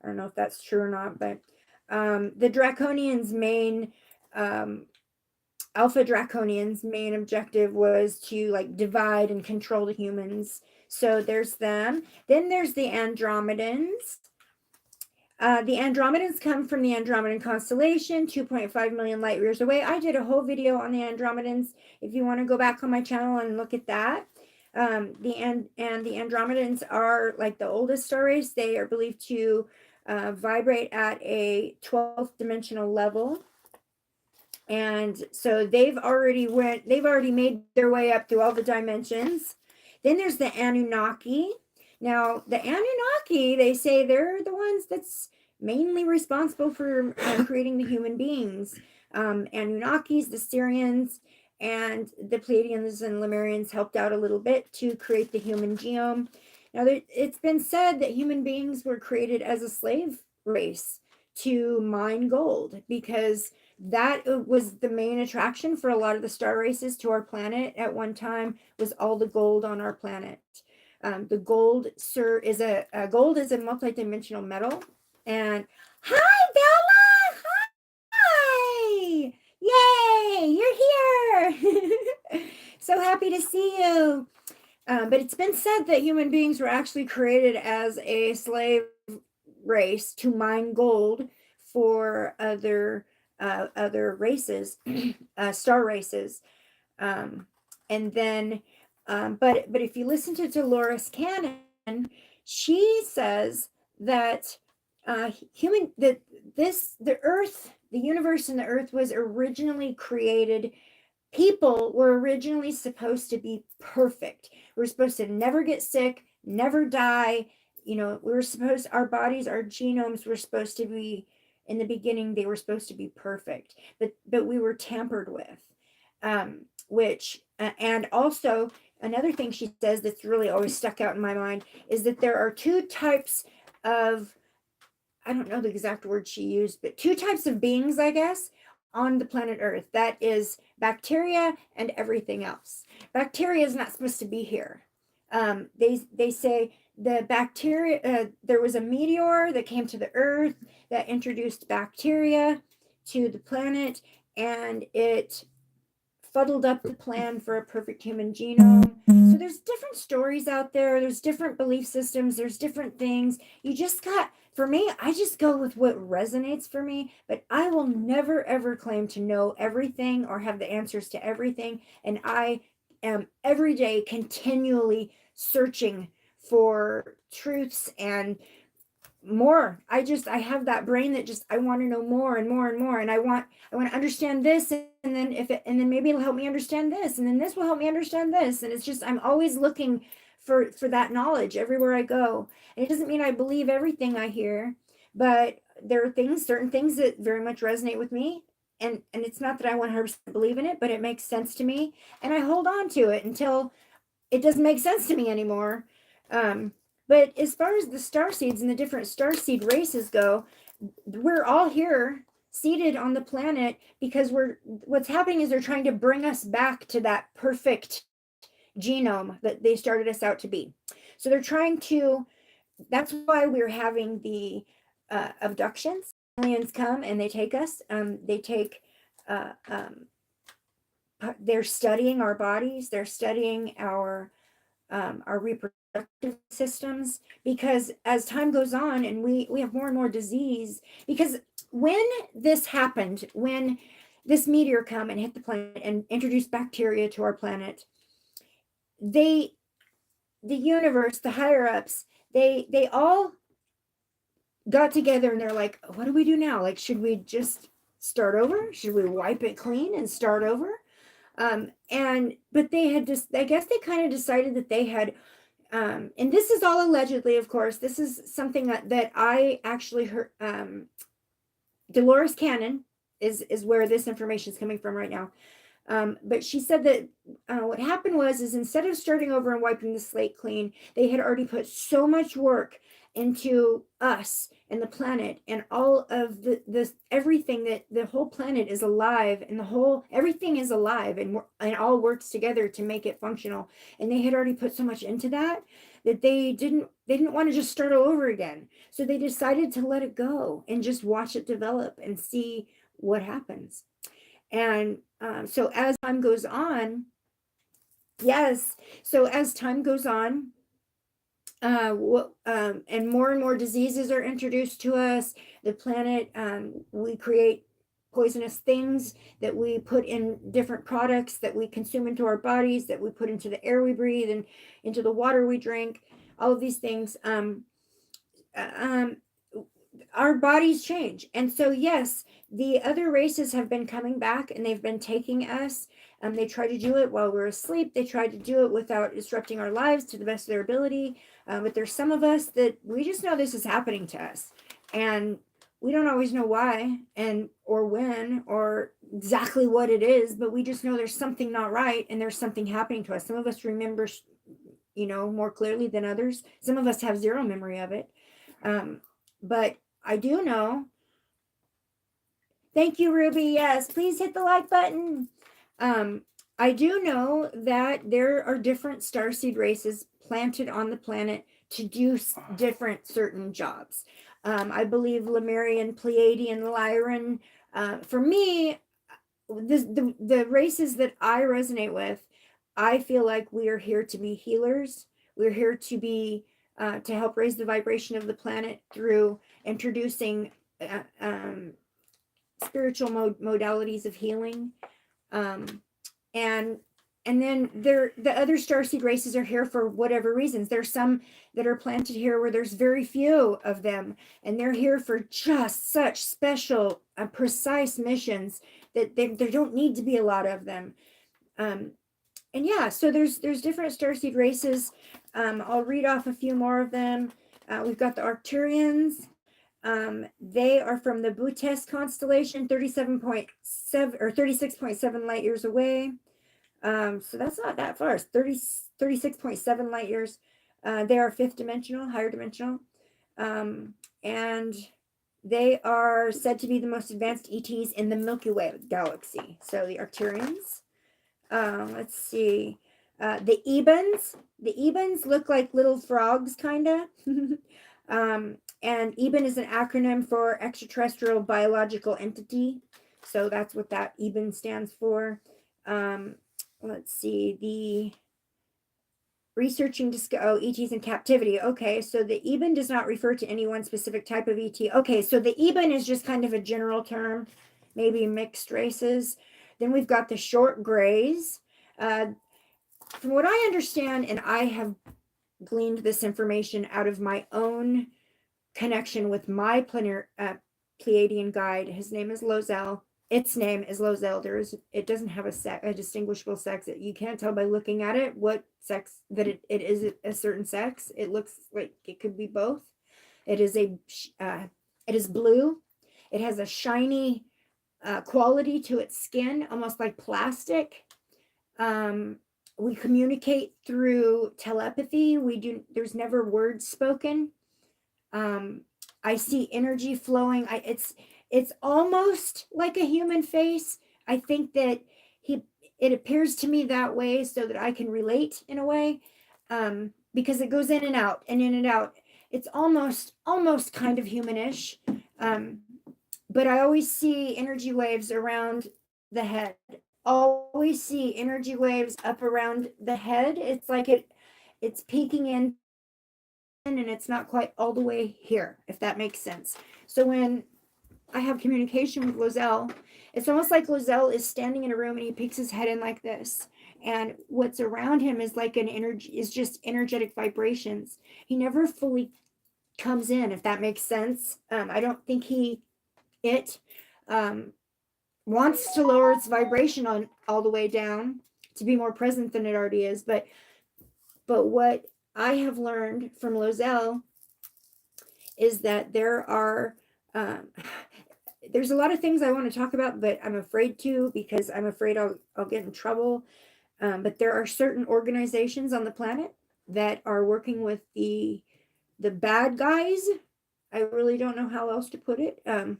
I don't know if that's true or not, but the Draconians' main Alpha Draconians' main objective was to like divide and control the humans. So there's them. Then there's the Andromedans. The Andromedans come from the Andromedan constellation, 2.5 million light years away. I did a whole video on the Andromedans. If you want to go back on my channel and look at that. The Andromedans are like the oldest star race. They are believed to vibrate at a 12th dimensional level. And so they've already made their way up through all the dimensions. Then there's the Anunnaki. Now, the Anunnaki, they say they're the ones that's mainly responsible for creating the human beings. Anunnakis, the Syrians, and the Pleiadians and Lemurians helped out a little bit to create the human genome. Now, it's been said that human beings were created as a slave race to mine gold, because that was the main attraction for a lot of the star races to our planet at one time, was all the gold on our planet. The gold, is a multidimensional metal. And hi, Bella! Hi! Yay! You're here! So happy to see you. But it's been said that human beings were actually created as a slave race to mine gold for other races, star races. And then but if you listen to Dolores Cannon, she says that the Earth, the universe and the Earth was originally created. People were originally supposed to be perfect. We were supposed to never get sick, never die. You know, our bodies, our genomes were supposed to be, in the beginning, they were supposed to be perfect, but we were tampered with. And also another thing she says that's really always stuck out in my mind is that there are two types of, I don't know the exact word she used, but two types of beings, I guess, on the planet Earth. That is bacteria and everything else. Bacteria is not supposed to be here. They say the bacteria, there was a meteor that came to the Earth that introduced bacteria to the planet, and it fuddled up the plan for a perfect human genome. So there's different stories out there. There's different belief systems. There's different things. For me, I just go with what resonates for me, but I will never, ever claim to know everything or have the answers to everything. And I am every day continually searching for truths and more. I have that brain that I want to know more and more and more. And I want to understand this. And then maybe it'll help me understand this. And then this will help me understand this. And it's just, I'm always looking for that knowledge everywhere I go. And it doesn't mean I believe everything I hear, but there are certain things that very much resonate with me. And it's not that I 100% believe in it, but it makes sense to me. And I hold on to it until it doesn't make sense to me anymore. But as far as the star seeds and the different star seed races go, we're all here seated on the planet because what's happening is they're trying to bring us back to that perfect genome that they started us out to be. So that's why we're having the abductions. Aliens come and they take us. They're studying our bodies. They're studying our reproductive systems, because as time goes on and we have more and more disease, because when this happened, when this meteor come and hit the planet and introduced bacteria to our planet, the universe, the higher ups, they all got together and they're like, what do we do now? Like, should we just start over? Should we wipe it clean and start over? But they had I guess they kind of decided that they had, and this is all allegedly, of course. This is something that I actually heard. Dolores Cannon is where this information is coming from right now. But she said that what happened is instead of starting over and wiping the slate clean, they had already put so much work into us and the planet and all of the everything, that the whole planet is alive, and everything is alive, and all works together to make it functional. And they had already put so much into that they didn't want to just start all over again. So they decided to let it go and just watch it develop and see what happens. And so as time goes on, yes, so as time goes on, and more diseases are introduced to us, the planet, we create poisonous things that we put in different products that we consume into our bodies, that we put into the air we breathe and into the water we drink, all of these things. Our bodies change. And so, yes, the other races have been coming back and they've been taking us. They try to do it while we're asleep. They try to do it without disrupting our lives to the best of their ability. But there's some of us that we just know this is happening to us. And we don't always know why or when or exactly what it is, but we just know there's something not right and there's something happening to us. Some of us remember, more clearly than others. Some of us have zero memory of it. But I do know. Thank you, Ruby. Yes, please hit the like button. I do know that there are different starseed races planted on the planet to do different certain jobs. I believe Lemurian, Pleiadian, Lyran. For me, the races that I resonate with, I feel like we are here to be healers. We're here to be to help raise the vibration of the planet through introducing spiritual modalities of healing. And then the other starseed races are here for whatever reasons. There's some that are planted here where there's very few of them, and they're here for just such special, precise missions that there don't need to be a lot of them. And yeah, so there's different starseed races. I'll read off a few more of them. We've got the Arcturians. They are from the Bootes constellation, 37.7 or 36.7 light years away. So that's not that far. It's 36.7 light years. They are fifth dimensional, higher dimensional. And they are said to be the most advanced ETs in the Milky Way galaxy. So the Arcturians. Let's see. The Ebens. The Ebens look like little frogs, kind of. And EBEN is an acronym for extraterrestrial biological entity. So that's what that EBEN stands for. Let's see, the researching ETs in captivity. Okay, so the EBEN does not refer to any one specific type of ET. Okay, so the EBEN is just kind of a general term, maybe mixed races. Then we've got the short grays. From what I understand, and I have gleaned this information out of my own connection with my Pleiadian guide. His name is Lozel. Its name is Lozel. It doesn't have a distinguishable sex. You can't tell by looking at it what sex that it is a certain sex. It looks like it could be both. It is blue. It has a shiny quality to its skin, almost like plastic. We communicate through telepathy. There's never words spoken. I see energy flowing. It's almost like a human face. I think that it appears to me that way so that I can relate in a way, because it goes in and out and in and out. It's almost kind of humanish. But I always see energy waves around the head. Always see energy waves up around the head. It's like it's peeking in, and it's not quite all the way here, if that makes sense. So when I have communication with Lozel, it's almost like Lozel is standing in a room and he peeks his head in like this. And what's around him is like just energetic vibrations. He never fully comes in, if that makes sense. I don't think it wants to lower its vibration on all the way down to be more present than it already is. But what I have learned from Lozel is that there are there's a lot of things I want to talk about, but I'm afraid to because I'm afraid I'll get in trouble. But there are certain organizations on the planet that are working with the bad guys. I really don't know how else to put it. The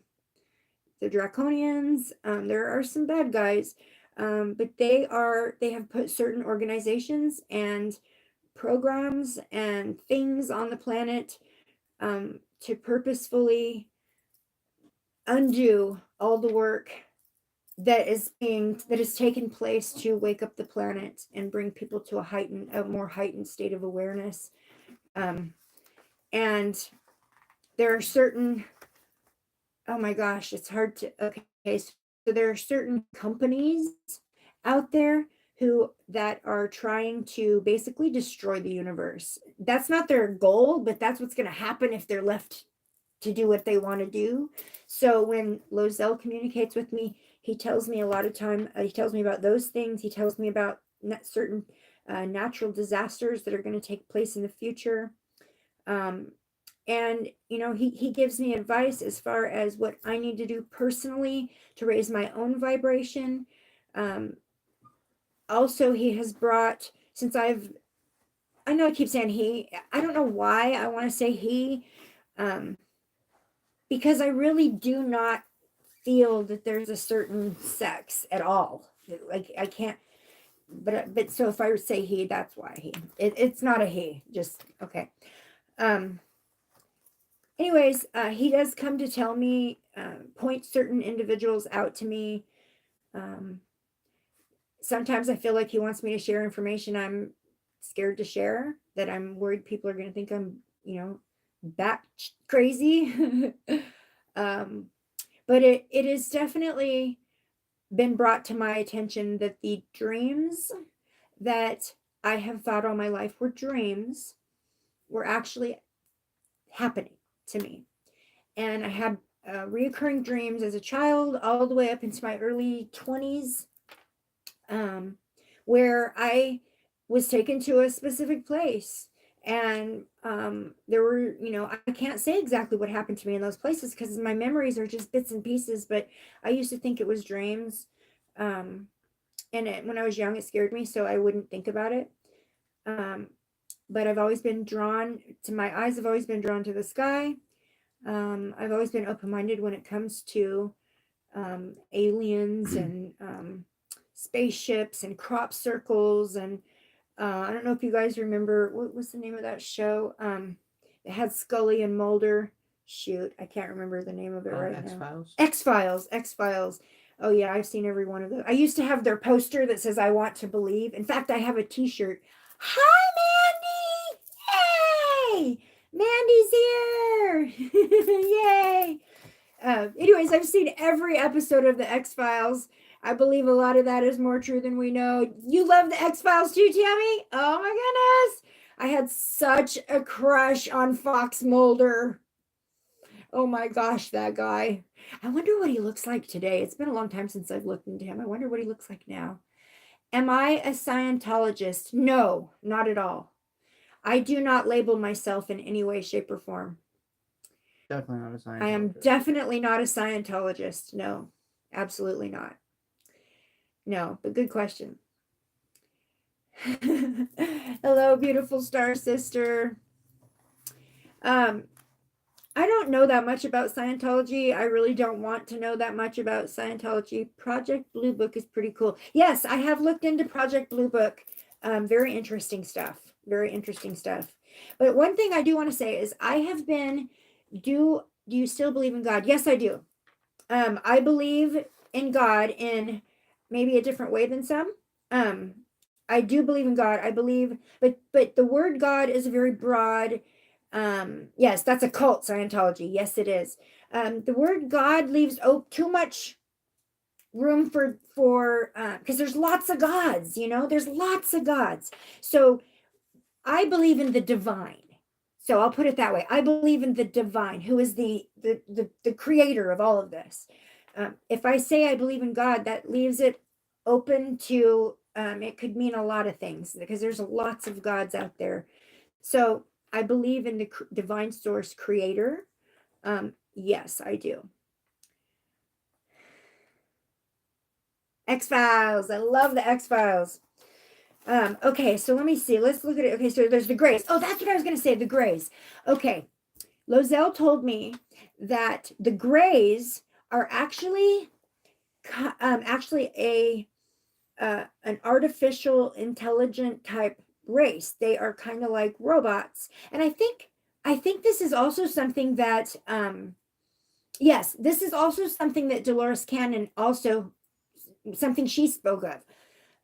Draconians. There are some bad guys, but they have put certain organizations and programs and things on the planet to purposefully undo all the work that has taken place to wake up the planet and bring people to a more heightened state of awareness. And there are certain, oh my gosh, it's hard to, okay, so there are certain companies out there that are trying to basically destroy the universe. That's not their goal, but that's what's going to happen if they're left to do what they want to do. So when Lozel communicates with me, he tells me a lot of time, he tells me about those things. He tells me about certain natural disasters that are going to take place in the future. And, he gives me advice as far as what I need to do personally to raise my own vibration. Also, he has brought, I know I keep saying he, I don't know why I want to say he, because I really do not feel that there's a certain sex at all. Like I can't, but so if I say he, that's why it's not a he, just, okay. Anyways, he does come to tell me, point certain individuals out to me. Sometimes I feel like he wants me to share information I'm scared to share, that I'm worried people are going to think I'm, bat crazy. But it has definitely been brought to my attention that the dreams that I have thought all my life were dreams were actually happening to me. And I had reoccurring dreams as a child all the way up into my early 20s, where I was taken to a specific place. And there were, I can't say exactly what happened to me in those places because my memories are just bits and pieces, but I used to think it was dreams. And when I was young, it scared me, so I wouldn't think about it. But I've always been my eyes have always been drawn to the sky. I've always been open-minded when it comes to aliens and spaceships and crop circles. And I don't know if you guys remember, what was the name of that show? It had Scully and Mulder. Shoot, I can't remember the name of it right X-Files? now. X-Files. Oh yeah, I've seen every one of those. I used to have their poster that says "I want to believe." In fact, I have a T-shirt. Hi, Mandy! Yay! Mandy's here! Yay! Anyways, I've seen every episode of the X-Files. I believe a lot of that is more true than we know. You love the X-Files too, Tammy? Oh my goodness! I had such a crush on Fox Mulder. Oh my gosh, that guy. I wonder what he looks like today. It's been a long time since I've looked into him. I wonder what he looks like now. Am I a Scientologist? No, not at all. I do not label myself in any way, shape, or form. Definitely not a Scientologist. I am definitely not a Scientologist. No, absolutely not. No, but good question. Hello, beautiful star sister. I don't know that much about Scientology. I really don't want to know that much about Scientology. Project Blue Book is pretty cool. Yes, I have looked into Project Blue Book. Very interesting stuff. Very interesting stuff. But one thing I do want to say is I have been, do you still believe in God? Yes, I do. I believe in God in maybe a different way than some. I do believe in God. I believe, but the word God is a very broad. Yes, that's a cult, Scientology. Yes, it is. The word God leaves too much room for because there's lots of gods, there's lots of gods. So I believe in the divine. So I'll put it that way. I believe in the divine, who is the creator of all of this. If I say I believe in God, that leaves it open to, it could mean a lot of things because there's lots of gods out there. So I believe in the divine source creator. Yes, I do. X-Files. I love the X-Files. Okay, so let me see. Let's look at it. Okay, so there's the Greys. Oh, that's what I was going to say, the Greys. Okay, Lozelle told me that the Greys are actually a an artificial intelligent type race. They are kind of like robots. And I think this is also something that yes, this is also something that Dolores Cannon also something she spoke of.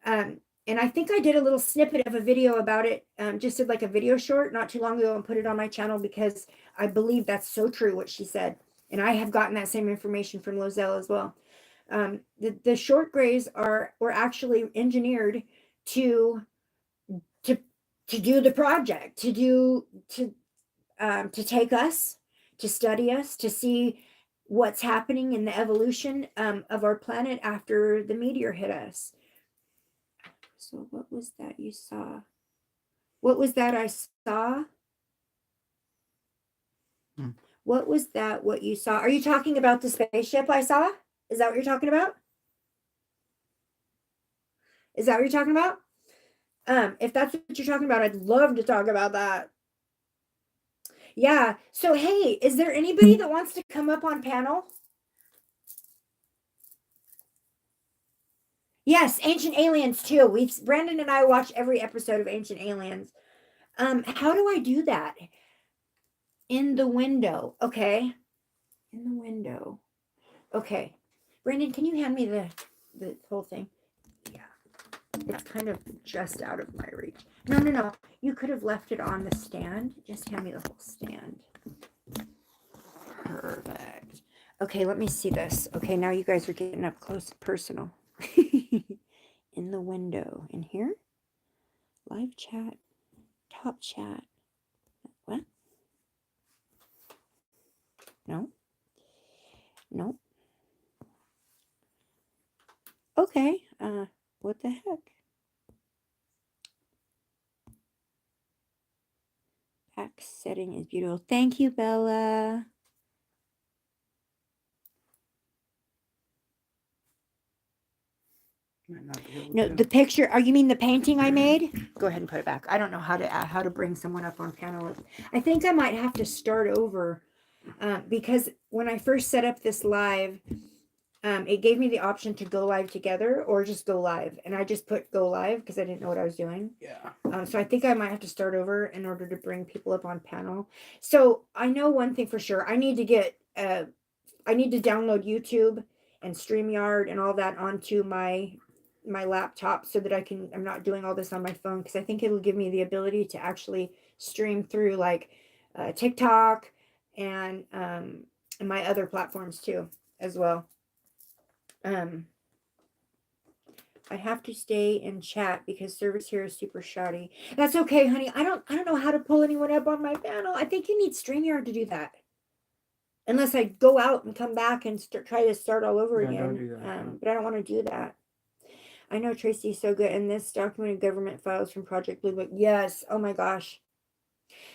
And I think I did a little snippet of a video about it, just did like a video short not too long ago and put it on my channel because I believe that's so true what she said. And I have gotten that same information from Lozelle as well. The short grays were actually engineered to do the project, to take us, to study us, to see what's happening in the evolution of our planet after the meteor hit us. So what was that you saw? What was that I saw? What was that what you saw? Are you talking about the spaceship I saw? Is that what you're talking about? Is that what you're talking about? If that's what you're talking about, I'd love to talk about that. Yeah. So, hey, is there anybody that wants to come up on panel? Yes, Ancient Aliens too. Brandon and I watch every episode of Ancient Aliens. How do I do that? In the window. Okay. In the window. Okay. Brandon, can you hand me the whole thing? Yeah. It's kind of just out of my reach. No. You could have left it on the stand. Just hand me the whole stand. Perfect. Okay, let me see this. Okay, now you guys are getting up close and personal. In the window. In here? Live chat. Top chat. What? No? Nope. Okay. What the heck? Back setting is beautiful. Thank you, Bella. Might not be able No, to. the picture. You mean the painting I made? Go ahead and put it back. I don't know how to bring someone up on panel. I think I might have to start over because when I first set up this live, it gave me the option to go live together or just go live, and I just put go live because I didn't know what I was doing. Yeah. So I think I might have to start over in order to bring people up on panel. So I know one thing for sure. I need to download YouTube and StreamYard and all that onto my laptop so that I'm not doing all this on my phone, because I think it'll give me the ability to actually stream through like TikTok and my other platforms too as well. I have to stay in chat because service here is super shoddy. That's okay, honey. I don't know how to pull anyone up on my panel. I think you need StreamYard to do that. Unless I go out and come back and try to start all over Yeah, again. don't do that. But I don't want to do that. I know Tracy's so good. And this documented government files from Project Blue Book. Yes. Oh my gosh.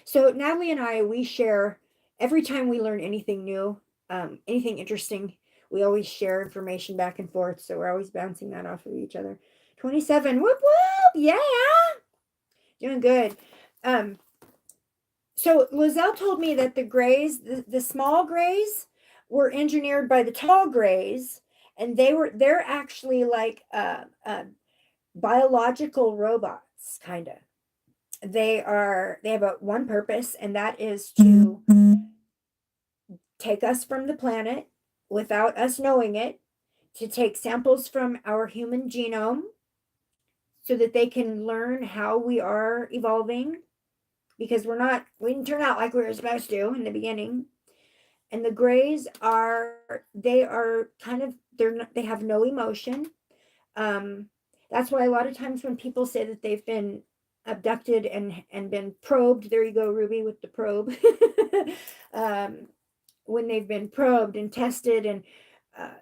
So Natalie and I, we share every time we learn anything new, anything interesting. We always share information back and forth. So we're always bouncing that off of each other. 27. Whoop, whoop. Yeah. Doing good. So Lozelle told me that the grays, the small grays, were engineered by the tall grays, and they're actually like biological robots, kind of. They have one purpose, and that is to take us from the planet without us knowing it, to take samples from our human genome so that they can learn how we are evolving, because we didn't turn out like we were supposed to in the beginning. And the grays they have no emotion. That's why a lot of times when people say that they've been abducted and been probed, there you go, Ruby, with the probe. When they've been probed and tested, and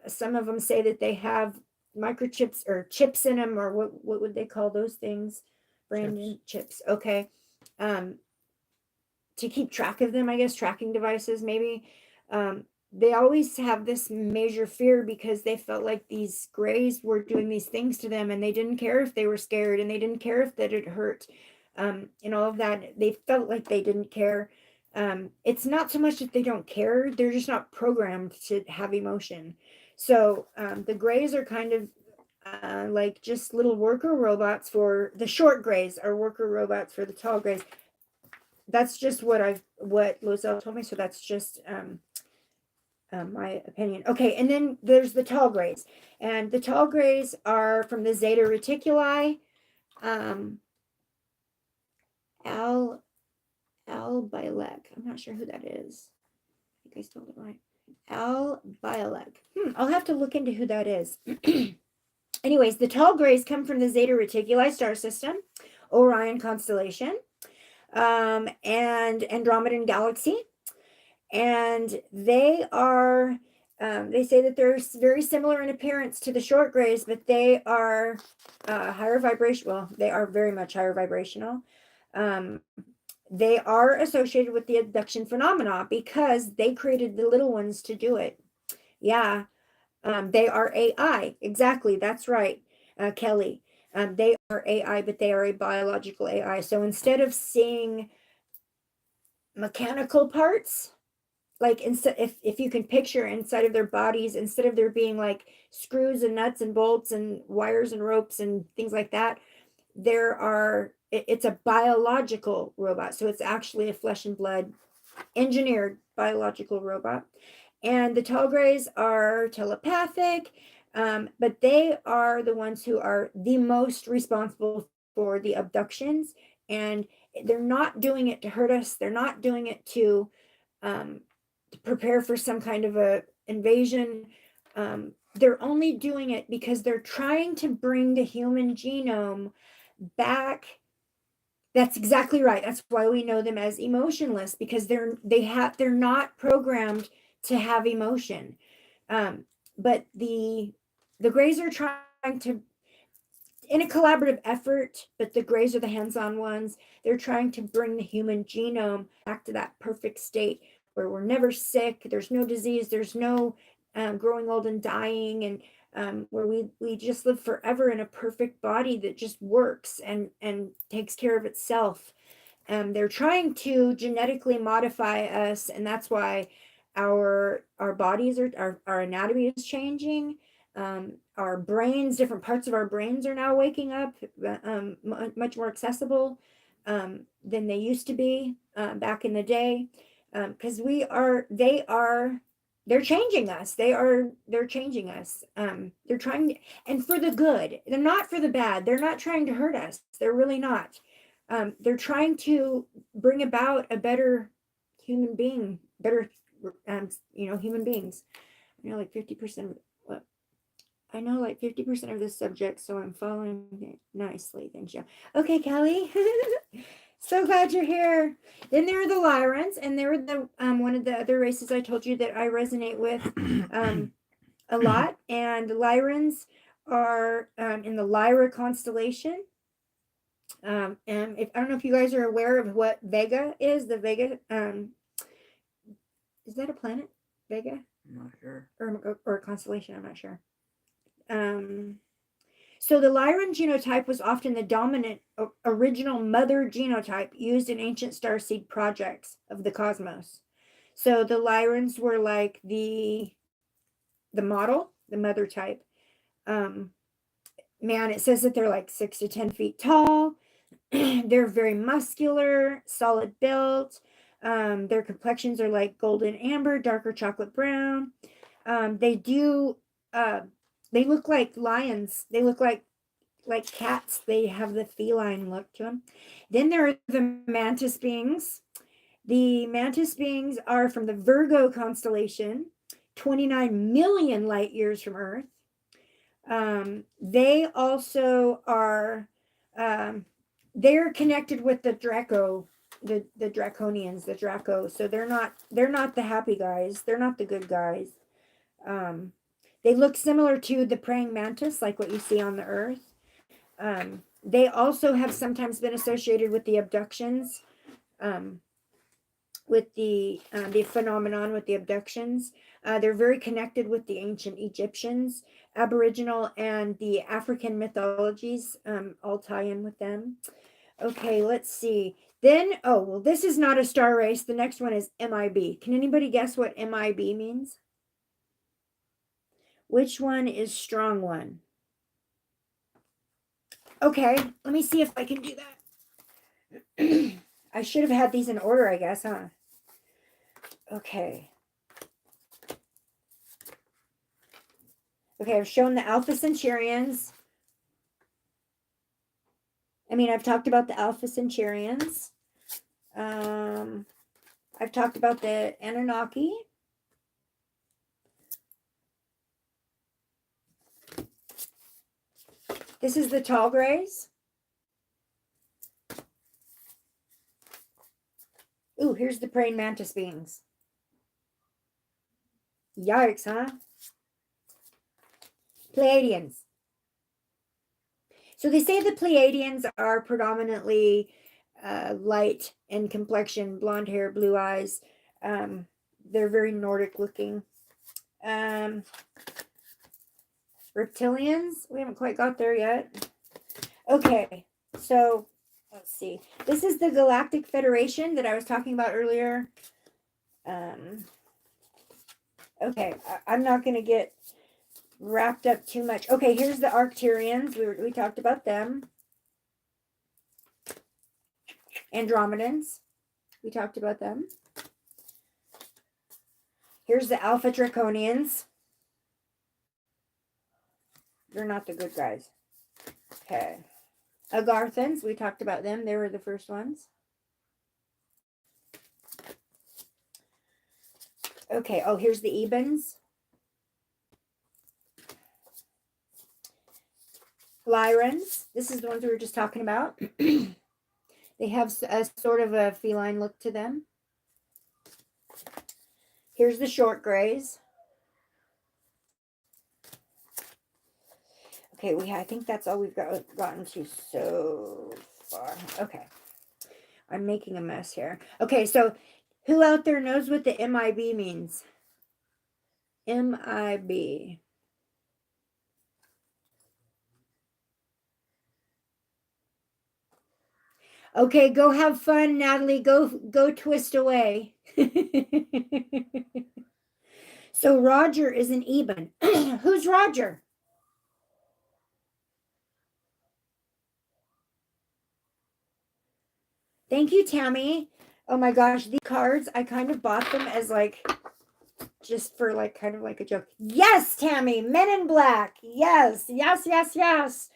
some of them say that they have microchips or chips in them, or what would they call those things, Brandon? Chips. Okay. To keep track of them, I guess, tracking devices maybe. they always have this major fear because they felt like these grays were doing these things to them, and they didn't care if they were scared, and they didn't care if that it hurt, and all of that. They felt like they didn't care. It's not so much that they don't care; they're just not programmed to have emotion. So the grays are kind of like just little worker robots. For the short grays are worker robots for the tall grays. That's just what Lozelle told me. So that's just my opinion. Okay, and then there's the tall grays, and the tall grays are from the Zeta Reticuli. Al Biolek. I'm not sure who that is. I think I spelled it right. Al Biolek. I'll have to look into who that is. Anyways, the tall grays come from the Zeta Reticuli star system, Orion constellation, and Andromedan galaxy. And they are, they say that they're very similar in appearance to the short grays, but they are higher vibration. Well, they are very much higher vibrational. They are associated with the abduction phenomena because they created the little ones to do it. Yeah, they are AI. Exactly, that's right, Kelly. They are AI, but they are a biological AI. So instead of seeing mechanical parts, like instead, if you can picture inside of their bodies, instead of there being like screws and nuts and bolts and wires and ropes and things like that, it's a biological robot. So it's actually a flesh and blood engineered biological robot. And the tall grays are telepathic, but they are the ones who are the most responsible for the abductions. And they're not doing it to hurt us. They're not doing it to prepare for some kind of a invasion. They're only doing it because they're trying to bring the human genome back. That's exactly right. That's why we know them as emotionless, because they're not programmed to have emotion. But the grays are trying to, in a collaborative effort, but the grays are the hands-on ones. They're trying to bring the human genome back to that perfect state where we're never sick, there's no disease, there's no growing old and dying, and where we just live forever in a perfect body that just works and takes care of itself. They're trying to genetically modify us, and that's why our bodies our anatomy is changing. Our brains, different parts of our brains are now waking up, much more accessible than they used to be back in the day. Because they're changing us. They're changing us. They're trying, and for the good. They're not for the bad. They're not trying to hurt us. They're really not. They're trying to bring about a better human being, better, human beings. Like 50% of what I know, like 50% of the subject, so I'm following it nicely. Thank you. Okay, Kelly. So glad you're here. Then there are the Lyrans, and they're the one of the other races I told you that I resonate with a lot. And the Lyrans are in the Lyra constellation. And I don't know if you guys are aware of what Vega is. The Vega, is that a planet? Vega? I'm not sure. Or a constellation, I'm not sure. So the Lyran genotype was often the dominant original mother genotype used in ancient starseed projects of the cosmos. So the Lyrans were like the model, the mother type. Man, it says that they're like 6 to 10 feet tall. They're very muscular, solid built. Their complexions are like golden amber, darker chocolate brown. They look like lions. They look like cats. They have the feline look to them. Then there are the mantis beings. The mantis beings are from the Virgo constellation, 29 million light years from Earth. They also are, they're connected with the Draco, the Draconians, the Draco. So they're not the happy guys. They're not the good guys. They look similar to the praying mantis, like what you see on the Earth. They also have sometimes been associated with the abductions. with the phenomenon with the abductions. They're very connected with the ancient Egyptians, Aboriginal, and the African mythologies. All tie in with them. Okay, let's see. Then, oh, well, this is not a star race. The next one is MIB. Can anybody guess what MIB means? Which one is strong one? Okay, let me see if I can do that. I should have had these in order, I guess, huh? Okay. Okay, I've shown the Alpha Centaurians. I've talked about the Alpha Centaurians. I've talked about the Anunnaki. This is the tall grays. Ooh, here's the praying mantis beings. Yikes, huh? Pleiadians. So they say the Pleiadians are predominantly light in complexion, blonde hair, blue eyes. They're very Nordic looking. Reptilians, we haven't quite got there yet. Okay, so let's see. This is the Galactic Federation that I was talking about earlier. Okay, I'm not going to get wrapped up too much. Okay, here's the Arcturians. We talked about them. Andromedans. We talked about them. Here's the Alpha Draconians. They're not the good guys. Okay. Agarthans. We talked about them. They were the first ones. Okay. Oh, here's the Ebens. Lyrans. This is the ones we were just talking about. They have a sort of a feline look to them. Here's the short grays. Okay, I think that's all we've gotten to so far. Okay. I'm making a mess here. Okay, so who out there knows what the MIB means? MIB. Okay, go have fun, Natalie. Go twist away. So Roger is an Eben. Who's Roger? Thank you, Tammy. Oh my gosh, these cards, I kind of bought them as like, just for like, kind of like a joke. Yes, Tammy, Men in Black. Yes, yes, yes, yes.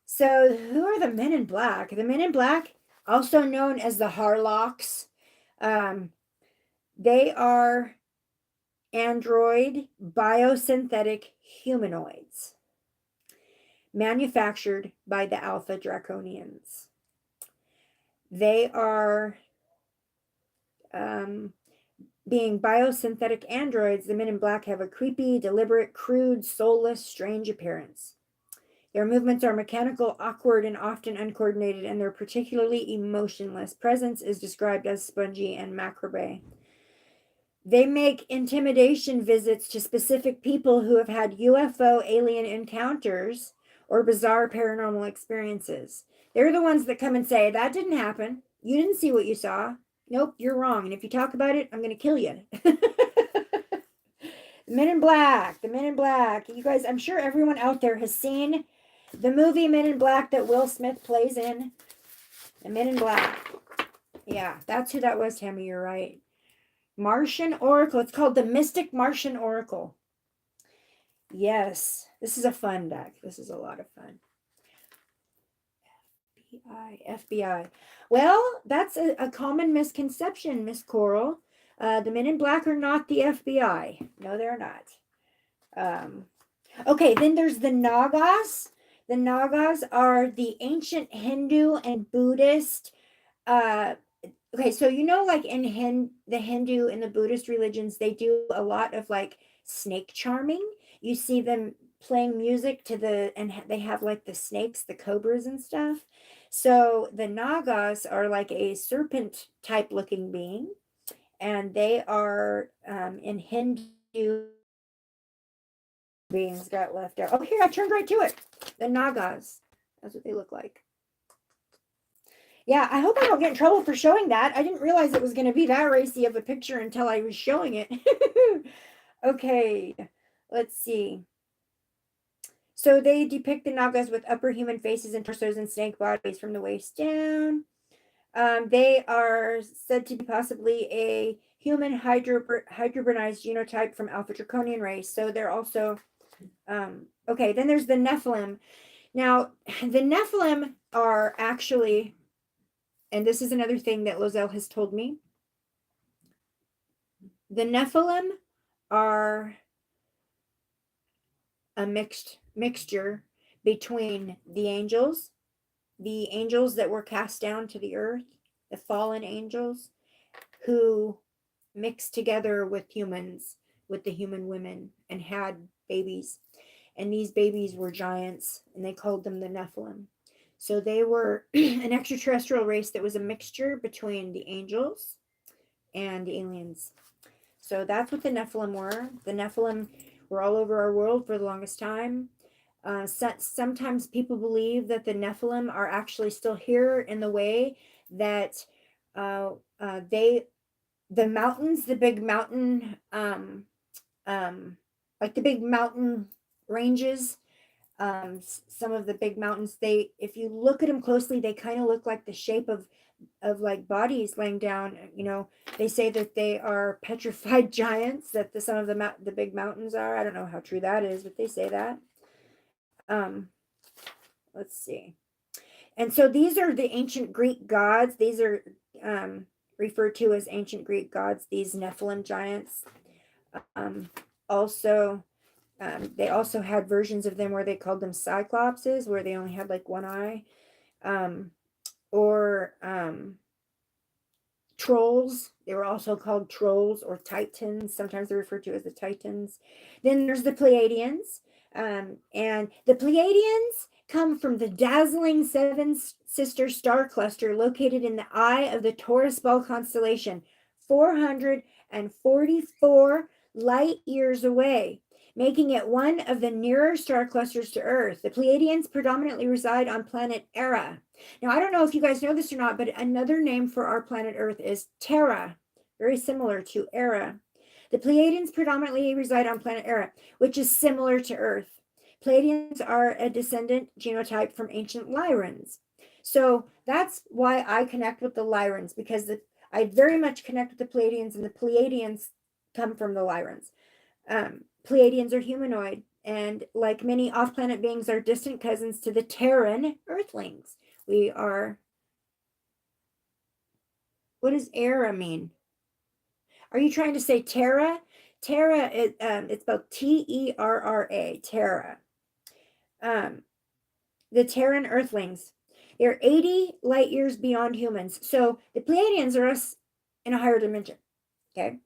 So who are the Men in Black? The Men in Black, also known as the Harlocks. They are android biosynthetic humanoids manufactured by the Alpha Draconians. They are being biosynthetic androids. The Men in Black have a creepy, deliberate, crude, soulless, strange appearance. Their movements are mechanical, awkward, and often uncoordinated, and their particularly emotionless presence is described as spongy and macrobay. They make intimidation visits to specific people who have had UFO alien encounters or bizarre paranormal experiences. They're the ones that come and say, that didn't happen. You didn't see what you saw. Nope, you're wrong. And if you talk about it, I'm going to kill you. The Men in Black. The Men in Black. You guys, I'm sure everyone out there has seen the movie Men in Black that Will Smith plays in. The Men in Black. Yeah, that's who that was, Tammy. You're right. Martian Oracle. It's called the Mystic Martian Oracle. Yes, this is a fun deck. This is a lot of fun. FBI. Well, that's a common misconception, Miss Coral. The Men in Black are not the FBI. No, they're not. Okay, then there's the Nagas. The Nagas are the ancient Hindu and Buddhist. Okay, so like in the Hindu and the Buddhist religions, they do a lot of like snake charming. You see them playing music and they have like the snakes, the cobras and stuff. So the Nagas are like a serpent type looking being. and they are in Hindu beings got left out. Oh, here, I turned right to it. The Nagas. That's what they look like. Yeah, I hope I don't get in trouble for showing that. I didn't realize it was going to be that racy of a picture until I was showing it. Okay, let's see. So they depict the Nagas with upper human faces and torsos and snake bodies from the waist down. They are said to be possibly a human hybridized genotype from Alpha Draconian race. So they're also okay. Then there's the Nephilim. Now, the Nephilim are actually, and this is another thing that Lozelle has told me. The Nephilim are a mixture between the angels that were cast down to the earth, the fallen angels, who mixed together with humans, with the human women, and had babies. And these babies were giants, and they called them the Nephilim. So they were an extraterrestrial race that was a mixture between the angels and the aliens. So that's what the Nephilim were. The Nephilim were all over our world for the longest time. Sometimes people believe that the Nephilim are actually still here in the way that the mountains, the big mountain, like the big mountain ranges, some of the big mountains, if you look at them closely, they kind of look like the shape of like bodies laying down. They say that they are petrified giants, that some of the big mountains are. I don't know how true that is, but they say that. Let's see. And so these are the ancient Greek gods. These are referred to as ancient Greek gods, these Nephilim giants. Also, they also had versions of them where they called them cyclopses, where they only had like one eye. Or trolls. They were also called trolls or titans. Sometimes they're referred to as the titans. Then there's the Pleiadians. And the Pleiadians come from the dazzling seven sister star cluster located in the eye of the Taurus ball constellation, 444 light years away, making it one of the nearer star clusters to Earth. The Pleiadians predominantly reside on planet Era. Now, I don't know if you guys know this or not, but another name for our planet Earth is Terra, very similar to Era. The Pleiadians predominantly reside on planet Era, which is similar to Earth. Pleiadians are a descendant genotype from ancient Lyrans. So that's why I connect with the Lyrans, because I very much connect with the Pleiadians, and the Pleiadians come from the Lyrans. Pleiadians are humanoid, and like many off-planet beings, are distant cousins to the Terran Earthlings. We are. What does Era mean? Are you trying to say Terra? Terra is it's spelled Terra. Terra. The Terran Earthlings. They're 80 light years beyond humans. So the Pleiadians are us in a higher dimension. Okay.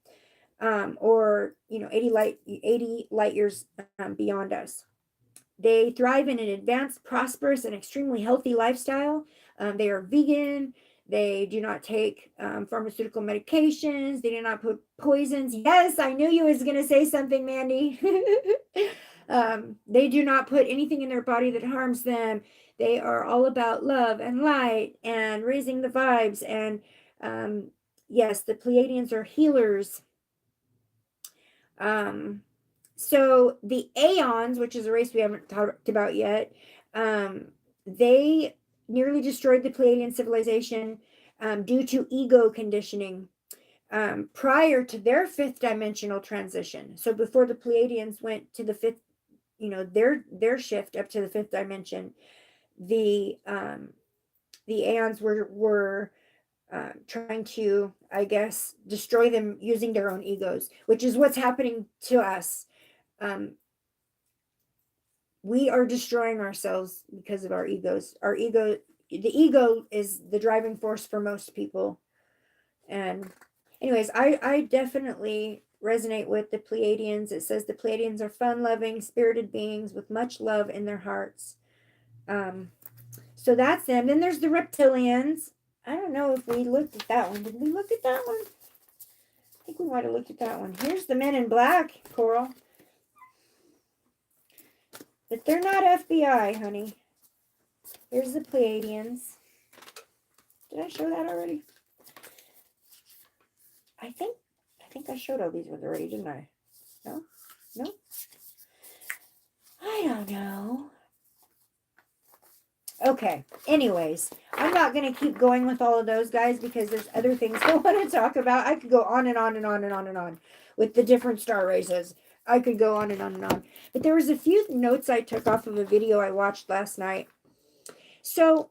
Or 80 light years beyond us. They thrive in an advanced, prosperous, and extremely healthy lifestyle. They are vegan. They do not take pharmaceutical medications. They do not put poisons. Yes, I knew you was going to say something, Mandy. They do not put anything in their body that harms them. They are all about love and light and raising the vibes. And yes, the Pleiadians are healers. So the Aeons, which is a race we haven't talked about yet, they nearly destroyed the Pleiadian civilization due to ego conditioning prior to their fifth dimensional transition. So before the Pleiadians went to the fifth, their shift up to the fifth dimension, the Aeons were trying to, I guess, destroy them using their own egos, which is what's happening to us. We are destroying ourselves because of our egos. The ego is the driving force for most people. And anyways, I definitely resonate with the Pleiadians. It says the Pleiadians are fun-loving, spirited beings with much love in their hearts. So that's them. Then there's the reptilians. I don't know if we looked at that one. Did we look at that one? think we might have looked at that one. Here's the Men in Black, Coral. But they're not FBI, honey. Here's the Pleiadians. Did I show that already? I think I showed all these ones already, didn't I? No? No? I don't know. Okay. Anyways, I'm not going to keep going with all of those guys because there's other things I want to talk about. I could go on and on and on and on and on with the different star races. I could go on and on and on. But there was a few notes I took off of a video I watched last night. So,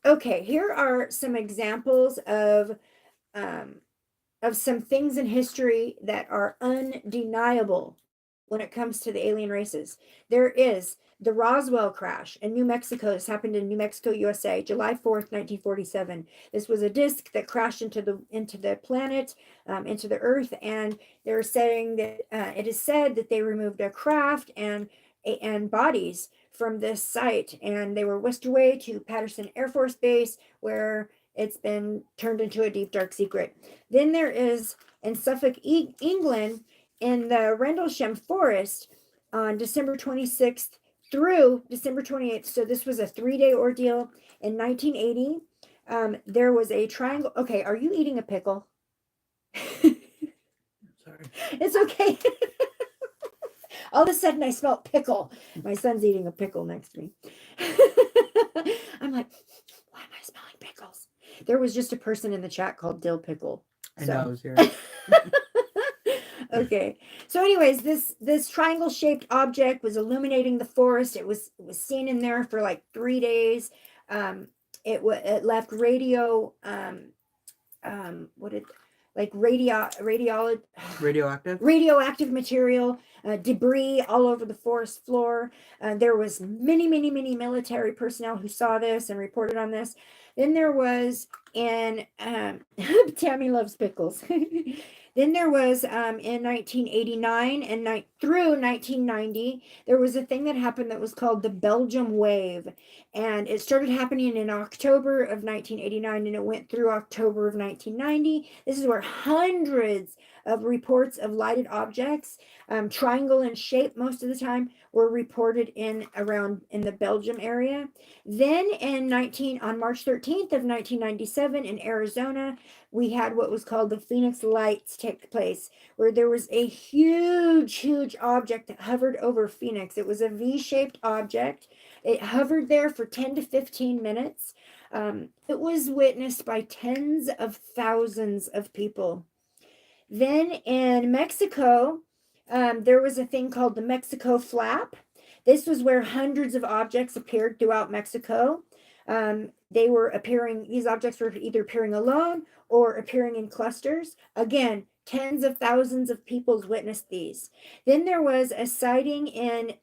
okay, here are some examples of some things in history that are undeniable when it comes to the alien races. There is the Roswell crash in New Mexico. This happened in New Mexico, USA, July 4th, 1947. This was a disk that crashed into the planet, into the Earth, and they're saying that it is said that they removed a craft and bodies from this site, and they were whisked away to Patterson Air Force Base, where it's been turned into a deep, dark secret. Then there is in Suffolk, England, in the Rendlesham Forest on December 26th through December 28th. So this was a 3-day ordeal. In 1980, there was a triangle. Okay, are you eating a pickle? Sorry. It's okay. All of a sudden, I smelled pickle. My son's eating a pickle next to me. I'm like, why am I smelling pickles? There was just a person in the chat called Dill Pickle. I know, I was here. Okay. So anyways, this triangle shaped object was illuminating the forest. It was seen in there for like 3 days. It left radio radioactive material, debris all over the forest floor. There was many military personnel who saw this and reported on this. Then there was Tammy loves pickles. Then there was in 1989 and through 1990, there was a thing that happened that was called the Belgium Wave. And it started happening in October of 1989 and it went through October of 1990. This is where hundreds of reports of lighted objects, triangle in shape most of the time, were reported in the Belgium area. Then on March 13th of 1997 in Arizona, we had what was called the Phoenix Lights take place, where there was a huge object that hovered over Phoenix. It was a V-shaped object. It hovered there for 10 to 15 minutes. It was witnessed by tens of thousands of people. Then in Mexico, there was a thing called the Mexico Flap. This was where hundreds of objects appeared throughout Mexico. These objects were either appearing alone or appearing in clusters. Again, tens of thousands of people witnessed these. Then there was a sighting and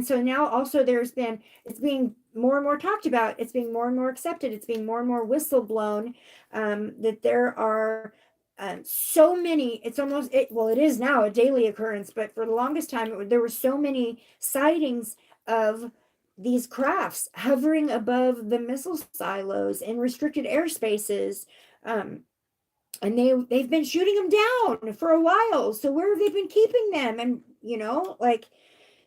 so now also it's being more and more talked about. It's being more and more accepted. It's being more and more whistle blown that there are so many. It is now a daily occurrence, but for the longest time, there were so many sightings of these crafts hovering above the missile silos in restricted airspaces. And they've been shooting them down for a while. So where have they been keeping them? And,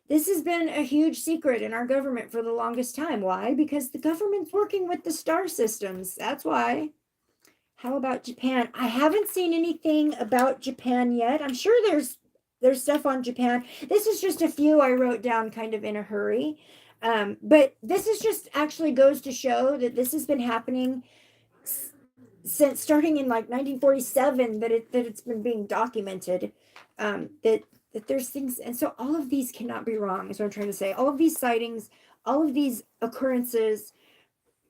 this has been a huge secret in our government for the longest time. Why? Because the government's working with the star systems. That's why. How about Japan? I haven't seen anything about Japan yet. I'm sure there's stuff on Japan. This is just a few I wrote down kind of in a hurry. But this is just actually goes to show that this has been happening since starting in like 1947, that it's been being documented, that there's things. And so all of these cannot be wrong, is what I'm trying to say. All of these sightings, all of these occurrences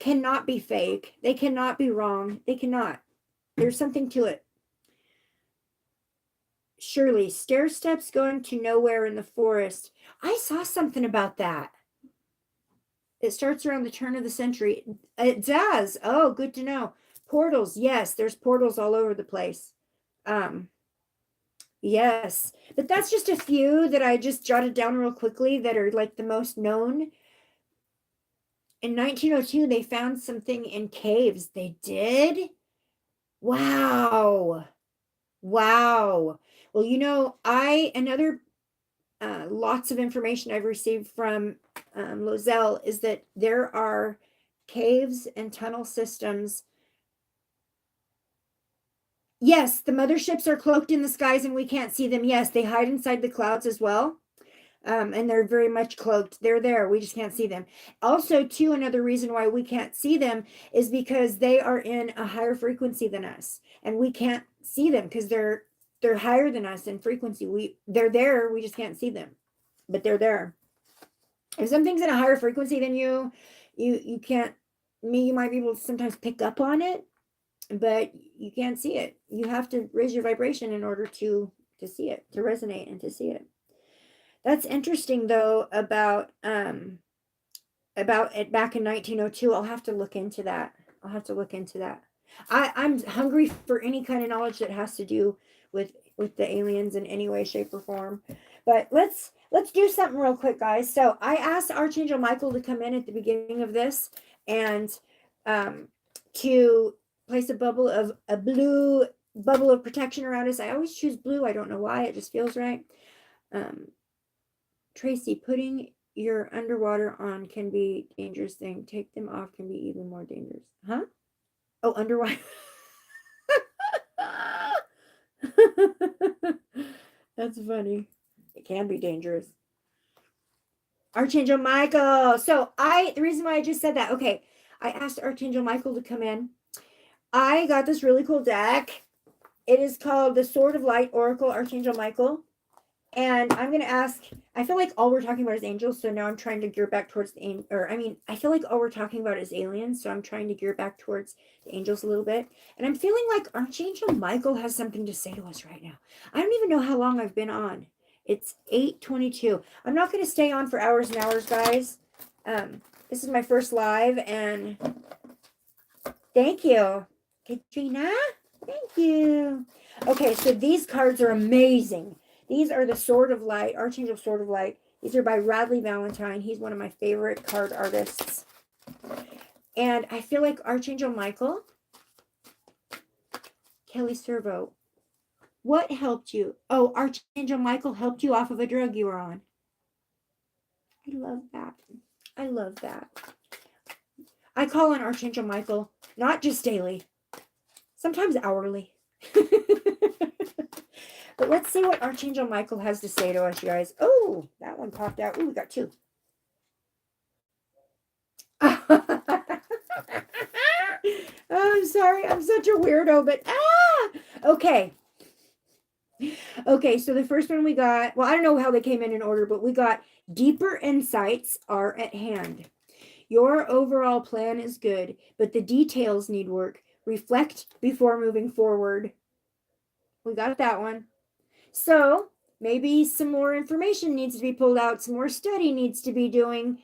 cannot be fake. They cannot be wrong. They cannot. There's something to it. Surely, stair steps going to nowhere in the forest. I saw something about that. It starts around the turn of the century. It does. Oh, good to know. Portals. Yes, there's portals all over the place. Yes. But that's just a few that I just jotted down real quickly that are like the most known. In 1902, they found something in caves. They did? Wow. Wow. Well, another lots of information I've received from Lozelle is that there are caves and tunnel systems. Yes, the motherships are cloaked in the skies and we can't see them. Yes, they hide inside the clouds as well. And they're very much cloaked. They're there. We just can't see them. Also, too, another reason why we can't see them is because they are in a higher frequency than us, and we can't see them because they're higher than us in frequency. They're there. We just can't see them, but they're there. If something's in a higher frequency than you can't. You might be able to sometimes pick up on it, but you can't see it. You have to raise your vibration in order to see it, to resonate and to see it. That's interesting though about it back in 1902. I'll have to look into that. I'm hungry for any kind of knowledge that has to do with the aliens in any way, shape, or form. But let's do something real quick, guys. So I asked Archangel Michael to come in at the beginning of this and to place a blue bubble of protection around us. I always choose blue. I don't know why. It just feels right. Tracy, putting your underwater on can be a dangerous thing. Take them off can be even more dangerous. Huh? Oh, underwater. That's funny. It can be dangerous. Archangel Michael. So the reason why I just said that, okay, I asked Archangel Michael to come in. I got this really cool deck. It is called the Sword of Light Oracle, Archangel Michael. And I'm going to ask, I feel like all we're talking about is angels. So now I'm trying to gear back towards I feel like all we're talking about is aliens. So I'm trying to gear back towards the angels a little bit. And I'm feeling like Archangel Michael has something to say to us right now. I don't even know how long I've been on. It's 8:22. I'm not going to stay on for hours and hours, guys. This is my first live, and thank you, Katrina. Thank you. Okay, so these cards are amazing. These are the Sword of Light, Archangel Sword of Light. These are by Radley Valentine. He's one of my favorite card artists. And I feel like Archangel Michael, Kelly Servo, what helped you? Oh, Archangel Michael helped you off of a drug you were on. I love that. I love that. I call on Archangel Michael, not just daily, sometimes hourly. But let's see what Archangel Michael has to say to us, you guys. Oh, that one popped out. Oh, we got two. Oh, I'm sorry. I'm such a weirdo, but okay. Okay, so the first one we got, well, I don't know how they came in order, but we got deeper insights are at hand. Your overall plan is good, but the details need work. Reflect before moving forward. We got that one. So maybe some more information needs to be pulled out. Some more study needs to be done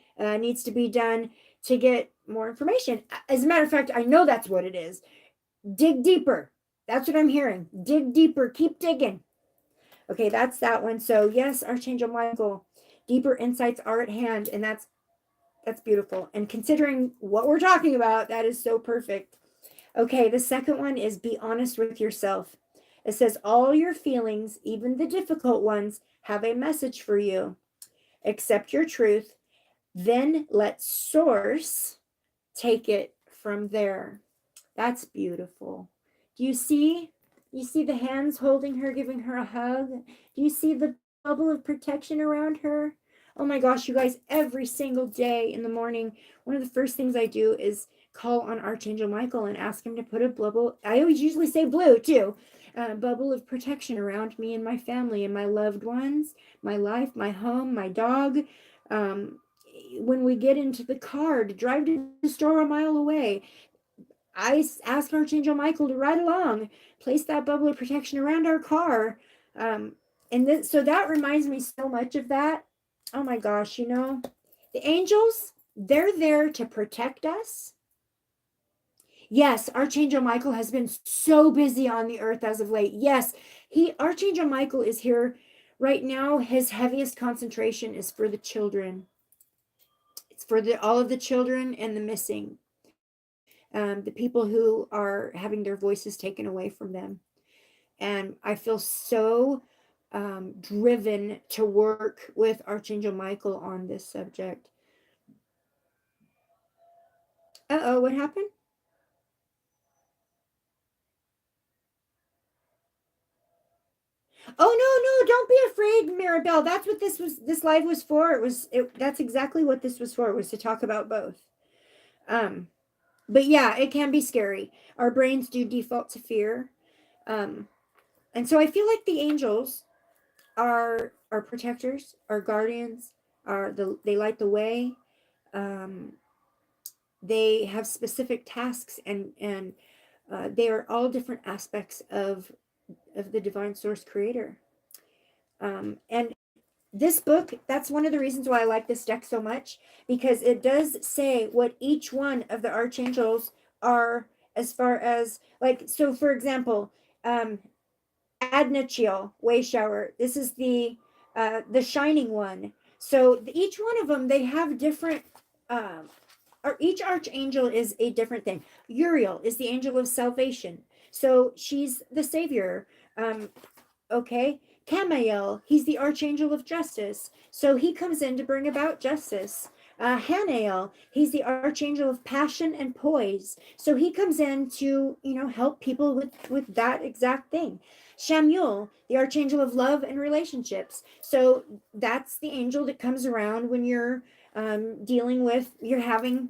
to get more information. As a matter of fact, I know that's what it is. Dig deeper. That's what I'm hearing. Dig deeper. Keep digging. Okay, that's that one. So yes, Archangel Michael, deeper insights are at hand, and that's beautiful. And considering what we're talking about, that is so perfect. Okay, the second one is be honest with yourself. It says all your feelings, even the difficult ones, have a message for you. Accept your truth, then let source take it from there. That's beautiful. Do you see? You see the hands holding her, giving her a hug? Do you see the bubble of protection around her? Oh my gosh, you guys, every single day in the morning, one of the first things I do is call on Archangel Michael and ask him to put a bubble. I always usually say blue too. Bubble of protection around me and my family and my loved ones, my life, my home, my dog. When we get into the car to drive to the store a mile away, I ask Archangel Michael to ride along, place that bubble of protection around our car. So that reminds me so much of that. Oh my gosh, the angels, they're there to protect us. Yes, Archangel Michael has been so busy on the earth as of late. Yes, Archangel Michael is here right now. His heaviest concentration is for the children. It's for all of the children and the missing. The people who are having their voices taken away from them. And I feel so driven to work with Archangel Michael on this subject. Uh-oh, what happened? Oh no, don't be afraid, Maribel. That's what this live was for. That's exactly what this was for, was to talk about both. But yeah, it can be scary. Our brains do default to fear. And so I feel like the angels are our protectors, our guardians, they light the way. They have specific tasks, and they are all different aspects of the divine source creator. And this book, that's one of the reasons why I like this deck so much, because it does say what each one of the archangels are, as far as, like, so for example, Adnachiel, way shower. This is the shining one. So each one of them, they have different or each archangel is a different thing. Uriel is the angel of salvation. So she's the savior. Okay. Camael, he's the archangel of justice. So he comes in to bring about justice. Hanael, he's the archangel of passion and poise. So he comes in to, help people with that exact thing. Shamuel, the archangel of love and relationships. So that's the angel that comes around when you're you're having,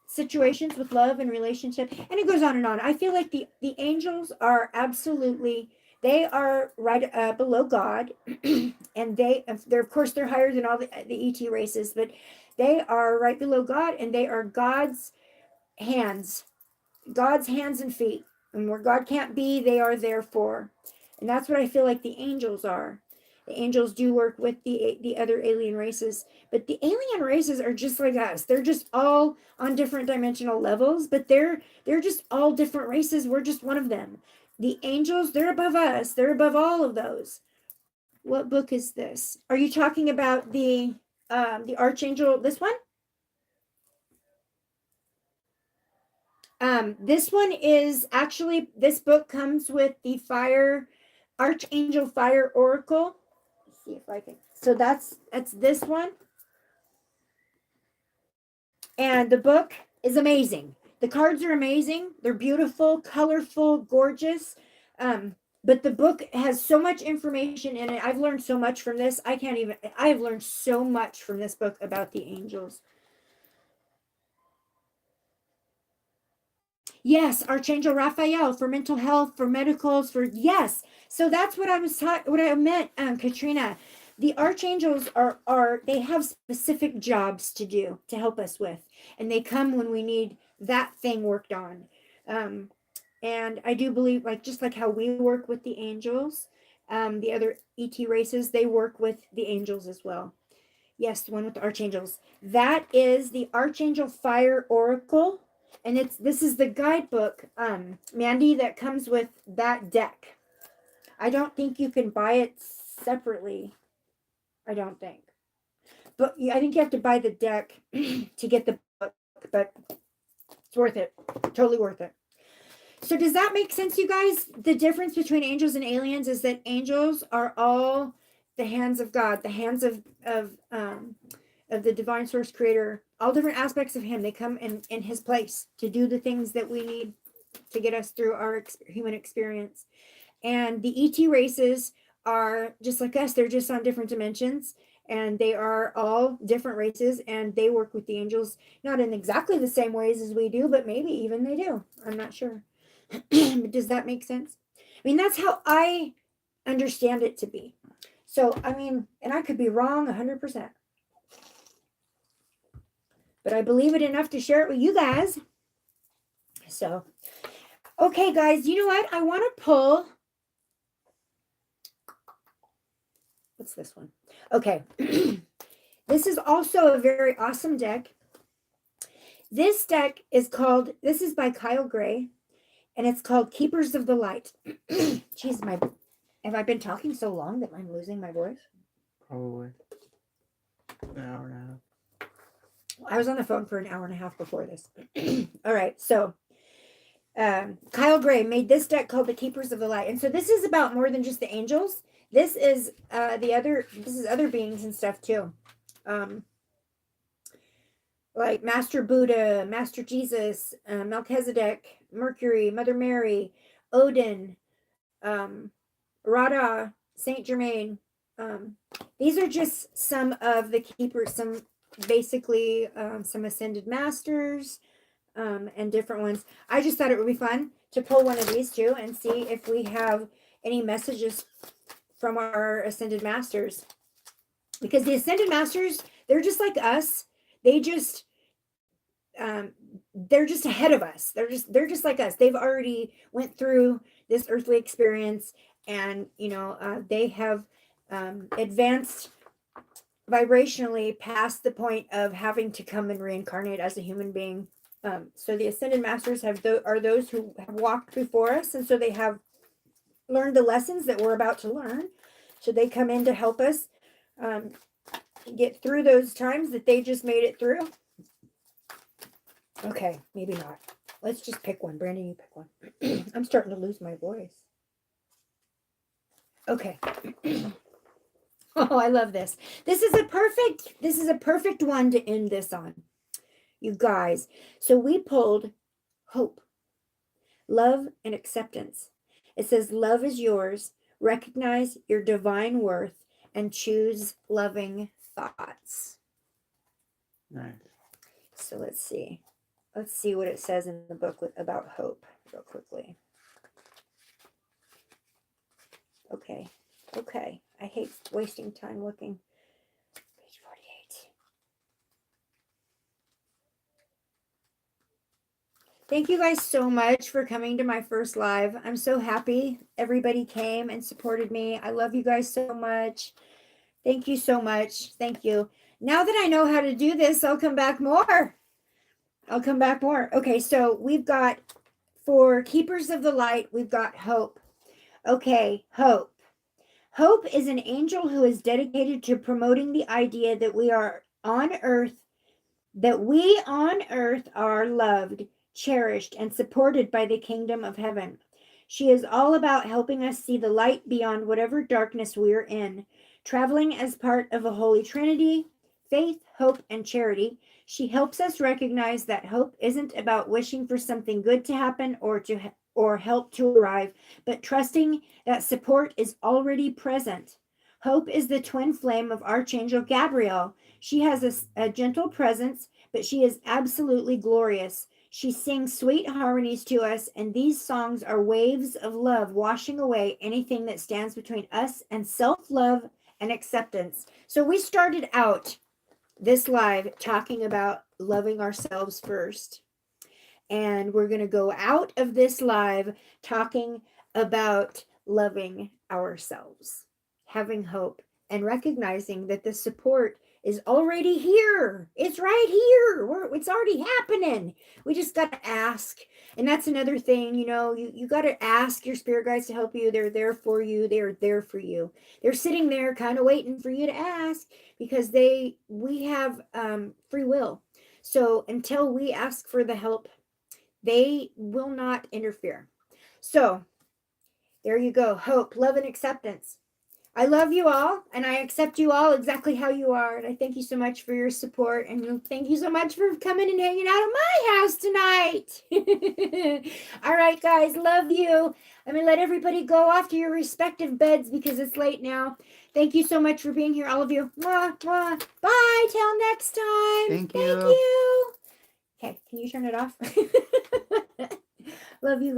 situations with love and relationship, and it goes on and on. I feel like the angels are absolutely, they are right below God, and they're, of course, they're higher than all the ET races, but they are right below God, and they are hands, God's hands and feet, and where God can't be, they are there for. And that's what I feel like the angels are. The angels do work with the other alien races, but the alien races are just like us. They're just all on different dimensional levels, but they're just all different races. We're just one of them. The angels, they're above us. They're above all of those. What book is this? Are you talking about the archangel? This one? This one is actually, this book comes with the Archangel Fire Oracle. Let's see if I can. So that's this one. And the book is amazing. The cards are amazing. They're beautiful, colorful, gorgeous. But the book has so much information in it. I've learned so much from this. I've learned so much from this book about the angels. Yes, Archangel Raphael for mental health, for medicals, yes. So that's what I was talking, what I meant, Katrina. The archangels they have specific jobs to do to help us with, and they come when we need that thing worked on. And I do believe, like, just like how we work with the angels, the other ET races, they work with the angels as well. Yes, the one with the archangels. That is the Archangel Fire Oracle. And this is the guidebook, Mandy, that comes with that deck. I don't think you can buy it separately. I don't think. But I think you have to buy the deck to get the book, but it's worth it. Totally worth it. So does that make sense, you guys? The difference between angels and aliens is that angels are all the hands of God, the hands of the divine source creator, all different aspects of him. They come in his place to do the things that we need to get us through our human experience. And the ET races are just like us. They're just on different dimensions, and they are all different races, and they work with the angels, not in exactly the same ways as we do, but maybe even they do. I'm not sure. But does that make sense? I mean, that's how I understand it to be. So, I mean, and I could be wrong 100%. But I believe it enough to share it with you guys. So, okay, guys, you know what? I want to pull. What's this one? Okay. This is also a very awesome deck. This deck is by Kyle Gray, and it's called Keepers of the Light. Jeez, have I been talking so long that I'm losing my voice? Probably. An hour and a half. I was on the phone for an hour and a half before this. All right, so Kyle Gray made this deck called the Keepers of the Light. And so this is about more than just the angels. This is other beings and stuff too. Like Master Buddha, Master Jesus, Melchizedek, Mercury, Mother Mary, Odin, Radha, Saint Germain. These are just some of the keepers, some ascended masters, and different ones. I just thought it would be fun to pull one of these too and see if we have any messages from our ascended masters. Because the ascended masters, they're just like us. They're just ahead of us. They're just like us. They've already went through this earthly experience, and they have advanced vibrationally past the point of having to come and reincarnate as a human being. So the ascended masters are those who have walked before us, and so they have learned the lessons that we're about to learn. So they come in to help us get through those times that they just made it through. Okay, maybe not. Let's just pick one. Brandon, you pick one. I'm starting to lose my voice. Okay. Oh, I love this. This is a perfect one to end this on. You guys. So we pulled hope, love, and acceptance. It says, love is yours. Recognize your divine worth and choose loving thoughts. Nice. So let's see. Let's see what it says in the book about hope real quickly. Okay. I hate wasting time looking. Page 48. Thank you guys so much for coming to my first live. I'm so happy everybody came and supported me. I love you guys so much. Thank you so much. Thank you. Now that I know how to do this, I'll come back more. Okay, so we've got, for Keepers of the Light, we've got hope. Okay, hope. Hope is an angel who is dedicated to promoting the idea that we on earth are loved, cherished, and supported by the kingdom of heaven. She is all about helping us see the light beyond whatever darkness we're in. Traveling as part of a Holy Trinity, faith, hope, and charity, she helps us recognize that hope isn't about wishing for something good to happen or help to arrive, but trusting that support is already present. Hope is the twin flame of Archangel Gabriel. She has a gentle presence, but she is absolutely glorious. She sings sweet harmonies to us, and these songs are waves of love washing away anything that stands between us and self-love and acceptance. So we started out this live talking about loving ourselves first. And we're going to go out of this live talking about loving ourselves, having hope, and recognizing that the support is already here. It's right here. It's already happening. We just got to ask. And that's another thing, you got to ask your spirit guides to help you. They're there for you. They're there for you. They're sitting there kind of waiting for you to ask, because we have free will. So until we ask for the help, they will not interfere. So there you go. Hope, love, and acceptance. I love you all, and I accept you all exactly how you are. And I thank you so much for your support. And thank you so much for coming and hanging out at my house tonight. All right, guys. Love you. I'm going to let everybody go off to your respective beds because it's late now. Thank you so much for being here, all of you. Mwah, mwah. Bye. Till next time. Thank you. Okay. Can you turn it off? Love you guys.